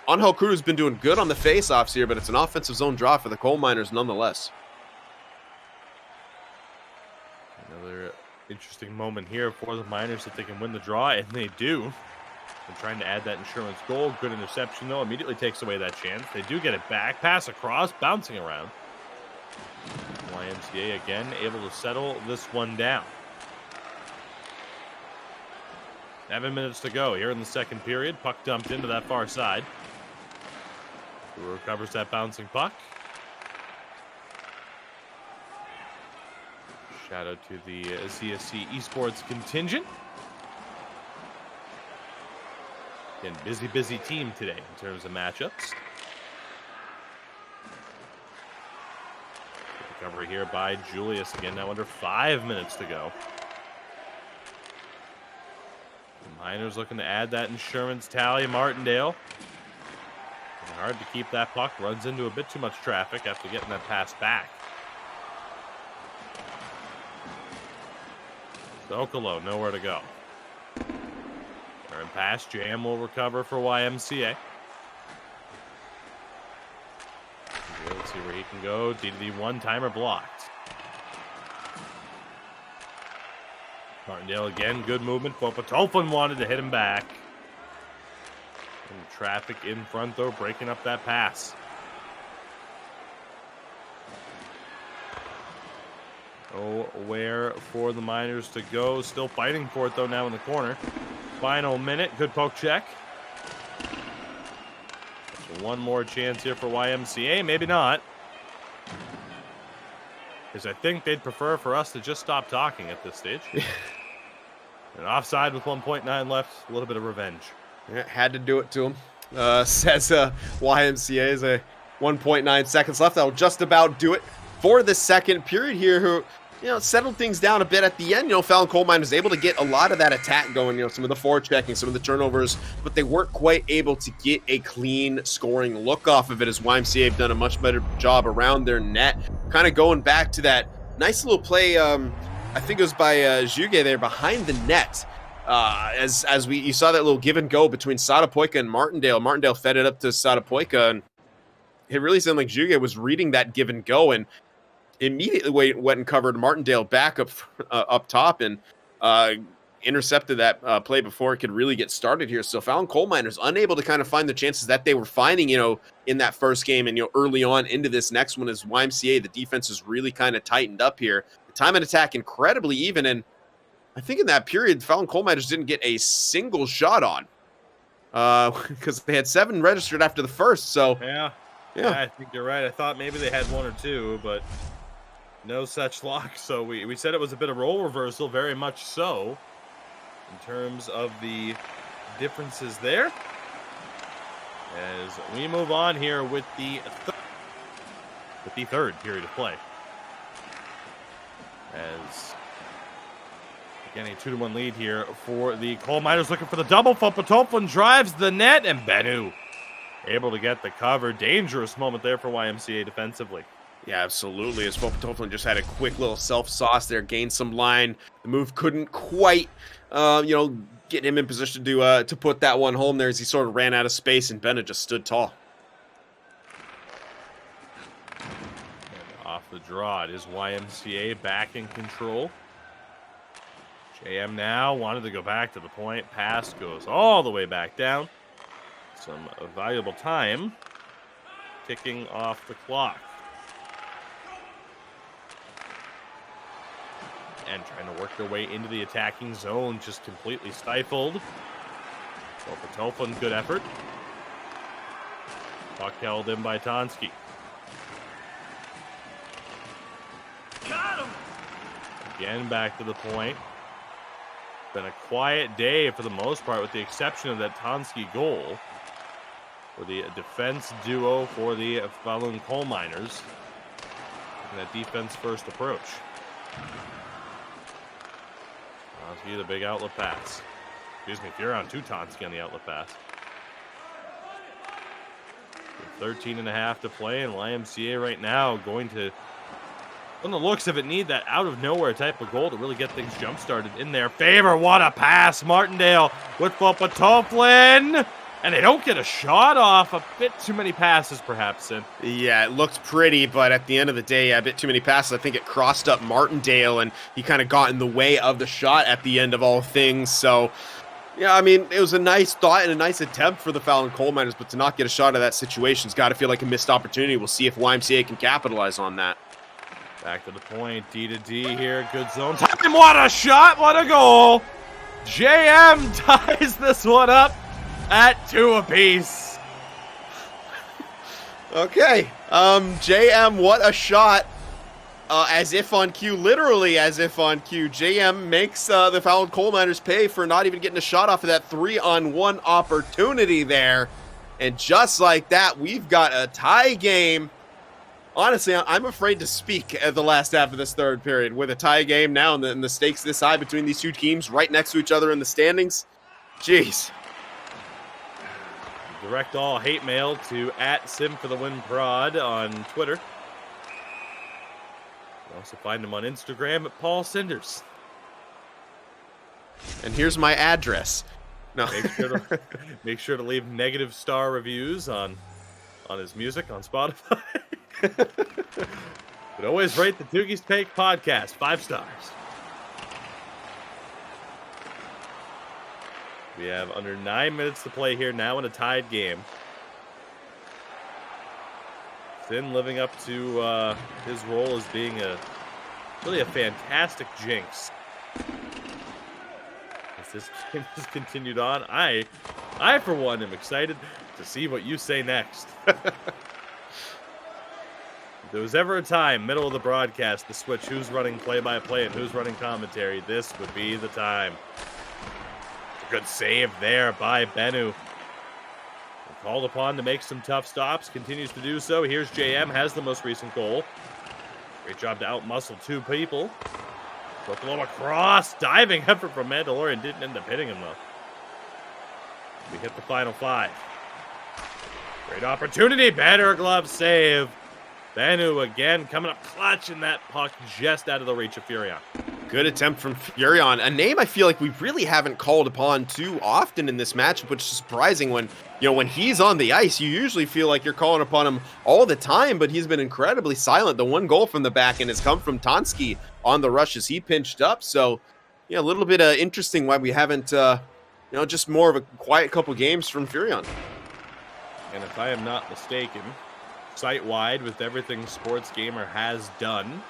Angel Cruz has been doing good on the face-offs here, but it's an offensive zone draw for the Coal Miners nonetheless. Another interesting moment here for the Miners if they can win the draw, and they do. They're trying to add that insurance goal. Good interception, though. Immediately takes away that chance. They do get it back. Pass across, bouncing around. YMCA again able to settle this one down. 7 minutes to go here in the second period. Puck dumped into that far side. Who recovers that bouncing puck. Shout out to the CSC Esports contingent. Again, busy team today in terms of matchups. Recovery here by Julius again, now under 5 minutes to go. The Miners looking to add that insurance tally. Martindale. Hard to keep that puck. Runs into a bit too much traffic after getting that pass back. Sokolo, nowhere to go. Turn pass, Jam will recover for YMCA. Let's see where he can go. DDD one-timer blocked. Martindale again, good movement. Popatolfin wanted to hit him back. And traffic in front, though, breaking up that pass. Nowhere for the Miners to go. Still fighting for it, though, now in the corner. Final minute. Good poke check. So one more chance here for YMCA. Maybe not. Because I think they'd prefer for us to just stop talking at this stage. And offside with 1.9 left. A little bit of revenge. Yeah, had to do it to him. Says YMCA is a 1.9 seconds left. That'll just about do it for the second period here. Who, settled things down a bit at the end. Falun Coal Mine was able to get a lot of that attack going. Some of the forechecking, some of the turnovers, but they weren't quite able to get a clean scoring look off of it. As YMCA have done a much better job around their net, kind of going back to that nice little play. I think it was by Juge there behind the net. You saw that little give and go between Satapoika and Martindale. Martindale fed it up to Satapoika, and it really seemed like Juge was reading that give and go and immediately went and covered Martindale back up top and intercepted that play before it could really get started here. So Falun Coal Miners unable to kind of find the chances that they were finding, in that first game and, early on into this next one as YMCA, the defense is really kind of tightened up here. The time and attack incredibly even. And I think in that period, Falun Coal Miners didn't get a single shot on because they had 7 registered after the first. So yeah, I think you're right. I thought maybe they had 1 or 2, but no such luck. So we said it was a bit of role reversal, very much so, in terms of the differences there. As we move on here with the third period of play. As again, a 2-1 lead here for the Coal Miners, looking for the double. Fopatoflin drives the net, and Bennu able to get the cover. Dangerous moment there for YMCA defensively. Yeah, absolutely. As Fopatoflin just had a quick little self-sauce there, gained some line. The move couldn't quite, get him in position to put that one home there as he sort of ran out of space, and Bennett just stood tall. And off the draw, it is YMCA back in control. JM now wanted to go back to the point. Pass goes all the way back down. Some valuable time ticking off the clock. And trying to work their way into the attacking zone, just completely stifled. Fopatoflin, good effort. Puck held in by Tonsky. Got him! Again, back to the point. Been a quiet day for the most part, with the exception of that Tonsky goal for the defense duo for the Falun Coal Miners. And that defense first approach. Tonsky, the big outlet pass. Excuse me, Furon to Tonsky on the outlet pass. 13.5 to play, and YMCA right now going to, on the looks of it, need that out-of-nowhere type of goal to really get things jump-started in their favor. What a pass! Martindale with Fopatoflin! And they don't get a shot off. A bit too many passes, perhaps, Sin. Yeah, it looked pretty, but at the end of the day, a bit too many passes. I think it crossed up Martindale, and he kind of got in the way of the shot at the end of all things. So, yeah, I mean, it was a nice thought and a nice attempt for the Falun Coal Miners, but to not get a shot of that situation's got to feel like a missed opportunity. We'll see if YMCA can capitalize on that. Back to the point, D to D here. Good zone time. What a shot! What a goal! JM ties this one up at 2 apiece. Okay. JM, what a shot. As if on cue, literally as if on cue. JM makes the Falun Coal Miners pay for not even getting a shot off of that 3-on-1 opportunity there. And just like that, we've got a tie game. Honestly, I'm afraid to speak at the last half of this third period. With a tie game now and the stakes this high between these two teams right next to each other in the standings. Jeez. Direct all hate mail to @SimForTheWinProd on Twitter. You also find him on Instagram at Paul Cinders. And here's my address. No. Make sure to leave negative star reviews on his music on Spotify. But always rate the Doogies Take podcast 5 stars. We have under 9 minutes to play here now in a tied game. Finn living up to his role as being really a fantastic jinx. As this game has continued on, I for one am excited to see what you say next. If there was ever a time, middle of the broadcast, to switch who's running play-by-play and who's running commentary, this would be the time. Good save there by Bennu. Called upon to make some tough stops, continues to do so. Here's JM, has the most recent goal. Great job to out-muscle 2 people. Look a little across, diving effort from Mandalorian, didn't end up hitting him though. We hit the final 5. Great opportunity, better glove save. Bennu again coming up clutch, and that puck just out of the reach of Furion. Good attempt from Furion, a name I feel like we really haven't called upon too often in this matchup, which is surprising. When when he's on the ice, you usually feel like you're calling upon him all the time, but he's been incredibly silent. The one goal from the back end has come from Tansky on the rush as he pinched up. So, yeah, a little bit interesting why we haven't, just more of a quiet couple games from Furion. And if I am not mistaken, site-wide with everything Sports Gamer has done,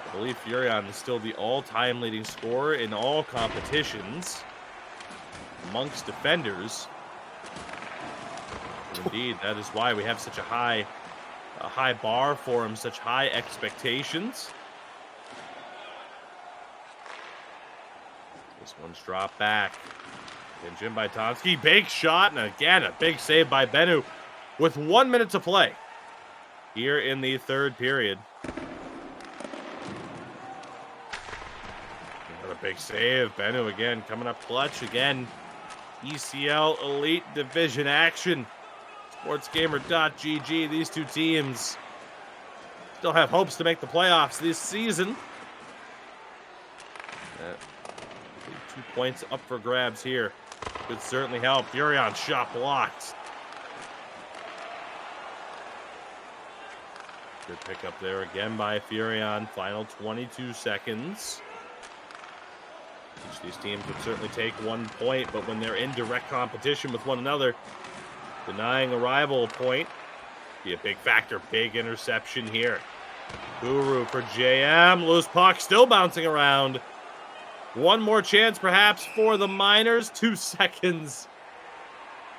I believe Furion is still the all-time leading scorer in all competitions amongst defenders. Indeed, that is why we have such a high bar for him, such high expectations. This one's dropped back. Pinned in by Tomsky. Big shot, and again, a big save by Bennu with 1 minute to play here in the third period. Another big save. Bennu again coming up clutch again. ECL Elite Division action. SportsGamer.gg. These two teams still have hopes to make the playoffs this season. 2 points up for grabs here. Could certainly help. Furion shot blocked. Good pickup there again by Furion. Final 22 seconds. Each of these teams would certainly take 1 point, but when they're in direct competition with one another, denying a rival a point be a big factor. Big interception here. Guru for JM. Loose puck still bouncing around. One more chance perhaps for the Miners. 2 seconds.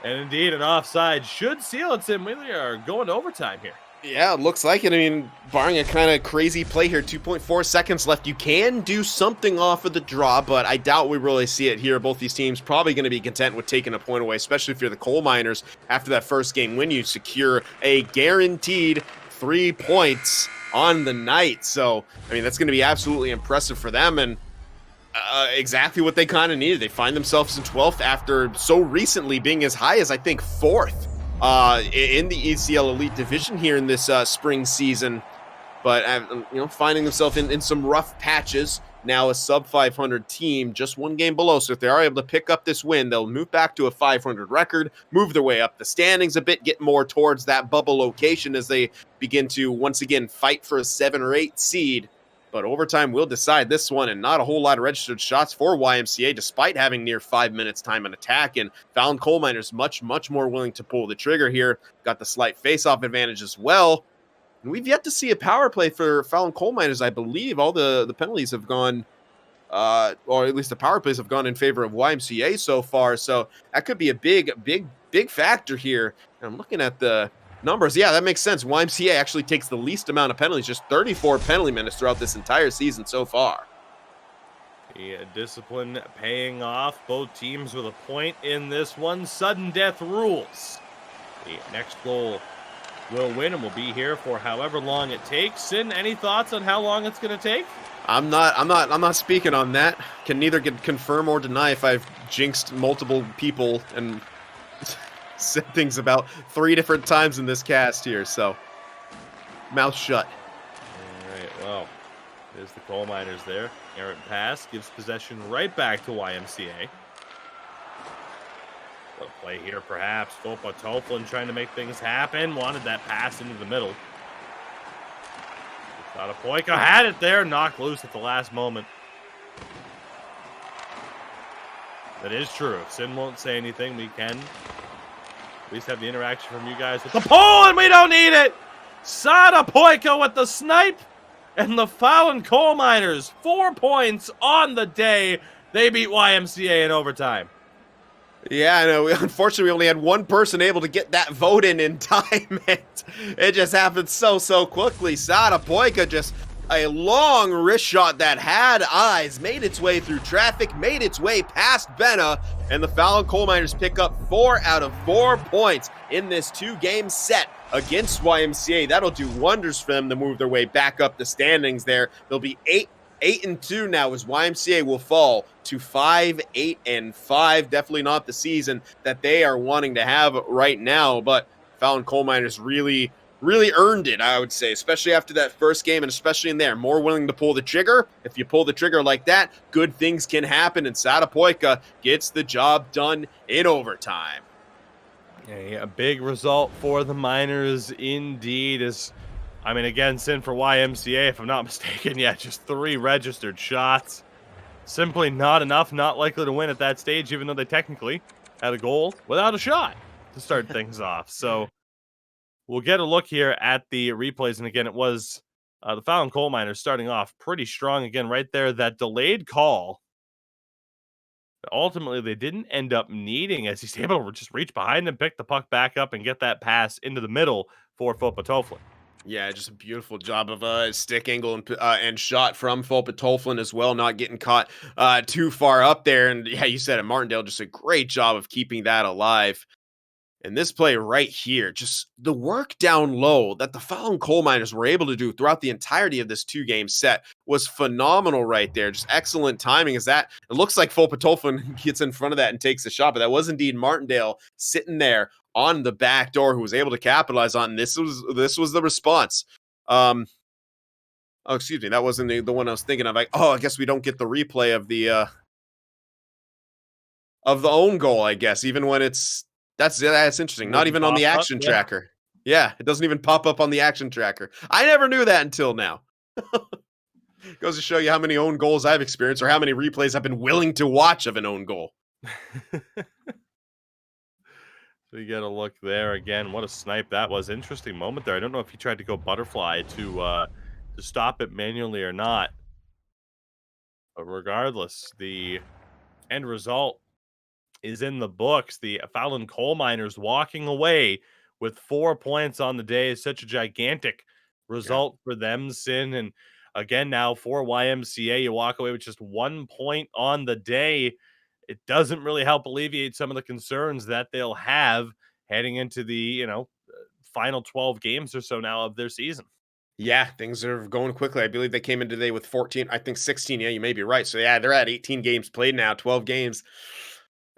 And indeed an offside should seal it, Tim. We are going to overtime here. Yeah, it looks like it. I mean, barring a kind of crazy play here, 2.4 seconds left. You can do something off of the draw, but I doubt we really see it here. Both these teams probably going to be content with taking a point away, especially if you're the Coal Miners. After that first game win, you secure a guaranteed 3 points on the night. So, I mean, that's going to be absolutely impressive for them, and exactly what they kind of needed. They find themselves in 12th after so recently being as high as, I think, 4th. In the ECL Elite Division here in this spring season, but finding themselves in some rough patches. Now a sub 500 team, just 1 game below. So if they are able to pick up this win, they'll move back to a 500 record, move their way up the standings a bit, get more towards that bubble location as they begin to once again fight for a 7 or 8 seed. But overtime will decide this one, and not a whole lot of registered shots for YMCA, despite having near 5 minutes time on attack. And Falun Coal Miners much more willing to pull the trigger here. Got the slight face-off advantage as well. And we've yet to see a power play for Falun Coal Miners. I believe all the penalties have gone, or at least the power plays have gone in favor of YMCA so far. So that could be a big factor here. And I'm looking at the numbers. Yeah, that makes sense. YMCA actually takes the least amount of penalties, just 34 penalty minutes throughout this entire season so far. Yeah, discipline paying off. Both teams with a point in this one. Sudden death rules. The next goal will win, and we'll be here for however long it takes. Sin, any thoughts on how long it's going to take? I'm not speaking on that. Can neither confirm or deny if I've jinxed multiple people and said things about 3 different times in this cast here, so mouth shut. All right, well, there's the Coal Miners there. Errant pass gives possession right back to YMCA. What a play here, perhaps. Fopa Toflin trying to make things happen. Wanted that pass into the middle. Thought a Poika had it there, knocked loose at the last moment. That is true. If Sin won't say anything, we can at least have the interaction from you guys with the pole, and we don't need it! Sada Poika with the snipe, and the Falun Coal Miners, 4 points on the day. They beat YMCA in overtime. Yeah, I know. Unfortunately, we only had one person able to get that vote in time. It just happened so quickly. Sada Poika, just a long wrist shot that had eyes, made its way through traffic, made its way past Benna, and the Falun Coal Miners pick up 4 out of 4 points in this 2-game set against YMCA. That'll do wonders for them to move their way back up the standings there. They'll be 8-2 now, as YMCA will fall to 5-8-5. Definitely not the season that they are wanting to have right now, but Falun Coal Miners really really earned it, I would say, especially after that first game and especially in there. More willing to pull the trigger. If you pull the trigger like that, good things can happen, and Satapoika gets the job done in overtime. A big result for the Miners indeed. Again, sin for YMCA, if I'm not mistaken. Yeah, just 3 registered shots. Simply not enough, not likely to win at that stage, even though they technically had a goal without a shot to start things off. So we'll get a look here at the replays. And again, it was the Falun Coal Miners starting off pretty strong. Again, right there, that delayed call. Ultimately, they didn't end up needing, as he's able to just reach behind and pick the puck back up and get that pass into the middle for Fopatoflin. Yeah, just a beautiful job of stick angle and shot from Fopatoflin as well, not getting caught too far up there. And yeah, you said it, Martindale, just a great job of keeping that alive. And this play right here, just the work down low that the Falun Coal Miners were able to do throughout the entirety of this 2-game set was phenomenal right there. Just excellent timing as that. It looks like Fopatoflin gets in front of that and takes the shot, but that was indeed Martindale sitting there on the back door who was able to capitalize on. This was the response. Oh, excuse me. That wasn't the one I was thinking of. I guess we don't get the replay of the own goal, I guess, even when it's that's interesting. Not even on the action tracker. Yeah, it doesn't even pop up on the action tracker. I never knew that until now. Goes to show you how many own goals I've experienced or how many replays I've been willing to watch of an own goal. So you get a look there again. What a snipe that was. Interesting moment there. I don't know if he tried to go butterfly to stop it manually or not. But regardless, the end result is in the books. The Falun Coal Miners walking away with 4 points on the day is such a gigantic result for them, Sin. And again, now for YMCA, you walk away with just 1 point on the day. It doesn't really help alleviate some of the concerns that they'll have heading into the, final 12 games or so now of their season. Yeah, things are going quickly. I believe they came in today with 14, I think 16. Yeah, you may be right. So yeah, they're at 18 games played now, 12 games.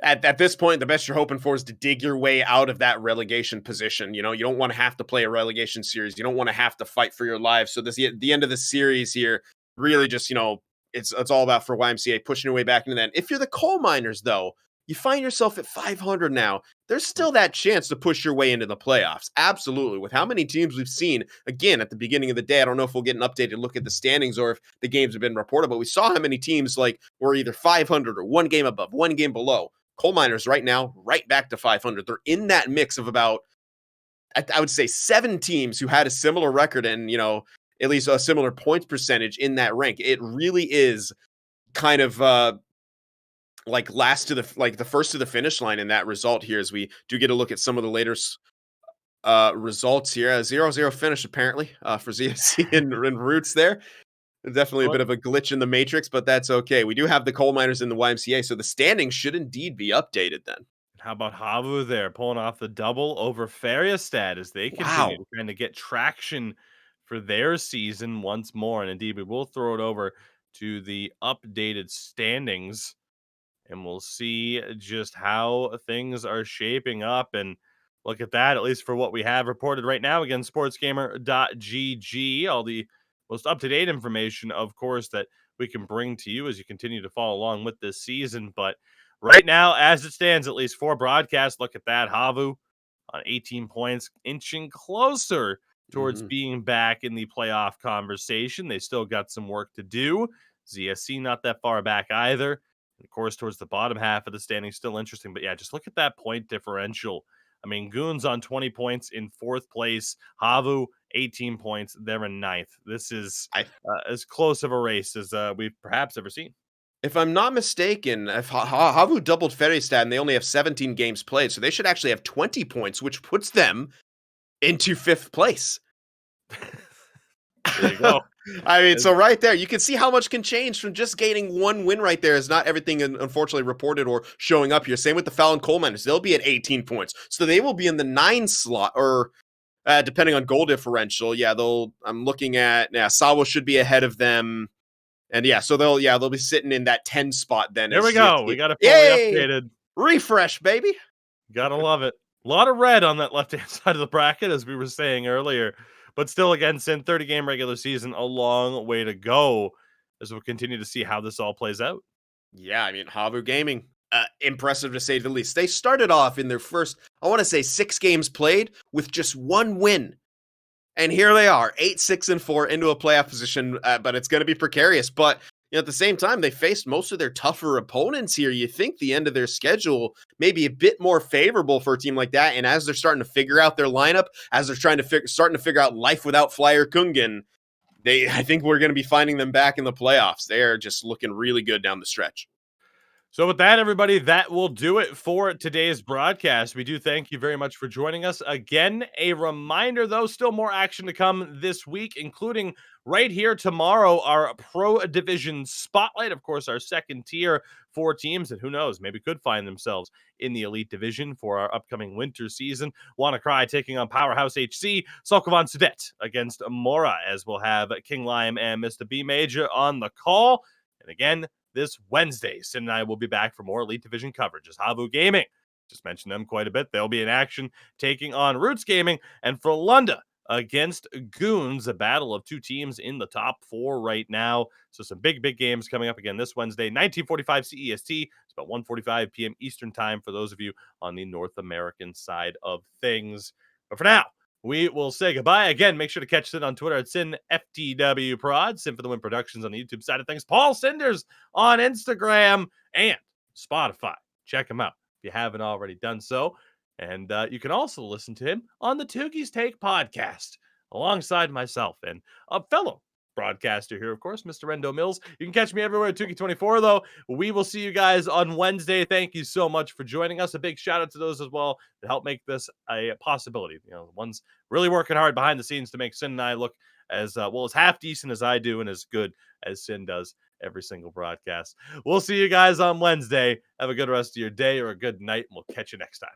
At this point, the best you're hoping for is to dig your way out of that relegation position. You don't want to have to play a relegation series. You don't want to have to fight for your life. So the end of the series here, really just, it's all about for YMCA pushing your way back into that. If you're the Coal Miners, though, you find yourself at 500 now. There's still that chance to push your way into the playoffs. Absolutely. With how many teams we've seen, again, at the beginning of the day, I don't know if we'll get an updated look at the standings or if the games have been reported, but we saw how many teams were either 500 or 1 game above, 1 game below. Coal Miners right now, right back to 500. They're in that mix of about, I would say, 7 teams who had a similar record and, at least a similar points percentage in that rank. It really is kind of the first to the finish line in that result here as we do get a look at some of the later results here. A 0-0 finish apparently for ZFC and Roots there. Definitely a bit of a glitch in the matrix, but that's okay. We do have the Coal Miners in the YMCA, so the standings should indeed be updated then. How about Havu there pulling off the double over Fariastad as they continue to kind of get traction for their season once more. And indeed, we will throw it over to the updated standings and we'll see just how things are shaping up. And look at that, at least for what we have reported right now. Again, sportsgamer.gg, all the most up-to-date information, of course, that we can bring to you as you continue to follow along with this season. But right now, as it stands, at least for broadcast, look at that. Havu on 18 points, inching closer towards being back in the playoff conversation. They still got some work to do. ZSC not that far back either. And of course, towards the bottom half of the standing, still interesting. But yeah, just look at that point differential. Goons on 20 points in 4th place. Havu, 18 points. They're in 9th. This is as close of a race as we've perhaps ever seen. If I'm not mistaken, if Havu doubled Fariastad and they only have 17 games played, so they should actually have 20 points, which puts them into 5th place. There you go. So right there, you can see how much can change from just gaining 1 win right there. Is not everything unfortunately reported or showing up here. Same with the Falun Coal Miners. They'll be at 18 points. So they will be in the 9 slot or depending on goal differential. Yeah, I'm looking at, Sawa should be ahead of them. And so they'll be sitting in that 10 spot then. There we go. We got it fully updated. Refresh, baby. Gotta love it. A lot of red on that left-hand side of the bracket, as we were saying earlier. But still, again, Sin, 30-game regular season, a long way to go as we'll continue to see how this all plays out. Yeah, I mean, Havu Gaming, impressive to say the least. They started off in their first, I want to say, 6 games played with just 1 win. And here they are, 8-6-4 into a playoff position, but it's going to be precarious. But at the same time, they faced most of their tougher opponents here. You think the end of their schedule may be a bit more favorable for a team like that. And as they're starting to figure out their lineup, as they're starting to figure out life without Flyer Kungen, I think we're going to be finding them back in the playoffs. They are just looking really good down the stretch. So with that, everybody, that will do it for today's broadcast. We do thank you very much for joining us. Again, a reminder, though, still more action to come this week, including right here tomorrow, our Pro Division Spotlight. Of course, our second tier, 4 teams that, who knows, maybe could find themselves in the Elite Division for our upcoming winter season. WannaCry taking on Powerhouse HC, Solkovan Sudet against Mora, as we'll have King Lime and Mr. B Major on the call. And again, this Wednesday, Sin and I will be back for more Elite Division coverage as Havu Gaming. Just mentioned them quite a bit. They'll be in action taking on Roots Gaming and Falun against Goons, a battle of 2 teams in the top 4 right now. So some big games coming up again this Wednesday, 1945 CEST. It's about 1:45 p.m. Eastern time for those of you on the North American side of things. But for now, we will say goodbye. Again, make sure to catch Sin on Twitter at SinFTWProd, Sin for the Win Productions on the YouTube side of things, Paul Cinders on Instagram and Spotify. Check him out if you haven't already done so. And you can also listen to him on the Toogies Take podcast alongside myself and a fellow broadcaster here, of course, Mr. Rendo Mills. You can catch me everywhere at Toogie24, though. We will see you guys on Wednesday. Thank you so much for joining us. A big shout out to those as well to help make this a possibility. The ones really working hard behind the scenes to make Sin and I look as well, as half decent as I do and as good as Sin does every single broadcast. We'll see you guys on Wednesday. Have a good rest of your day or a good night, and we'll catch you next time.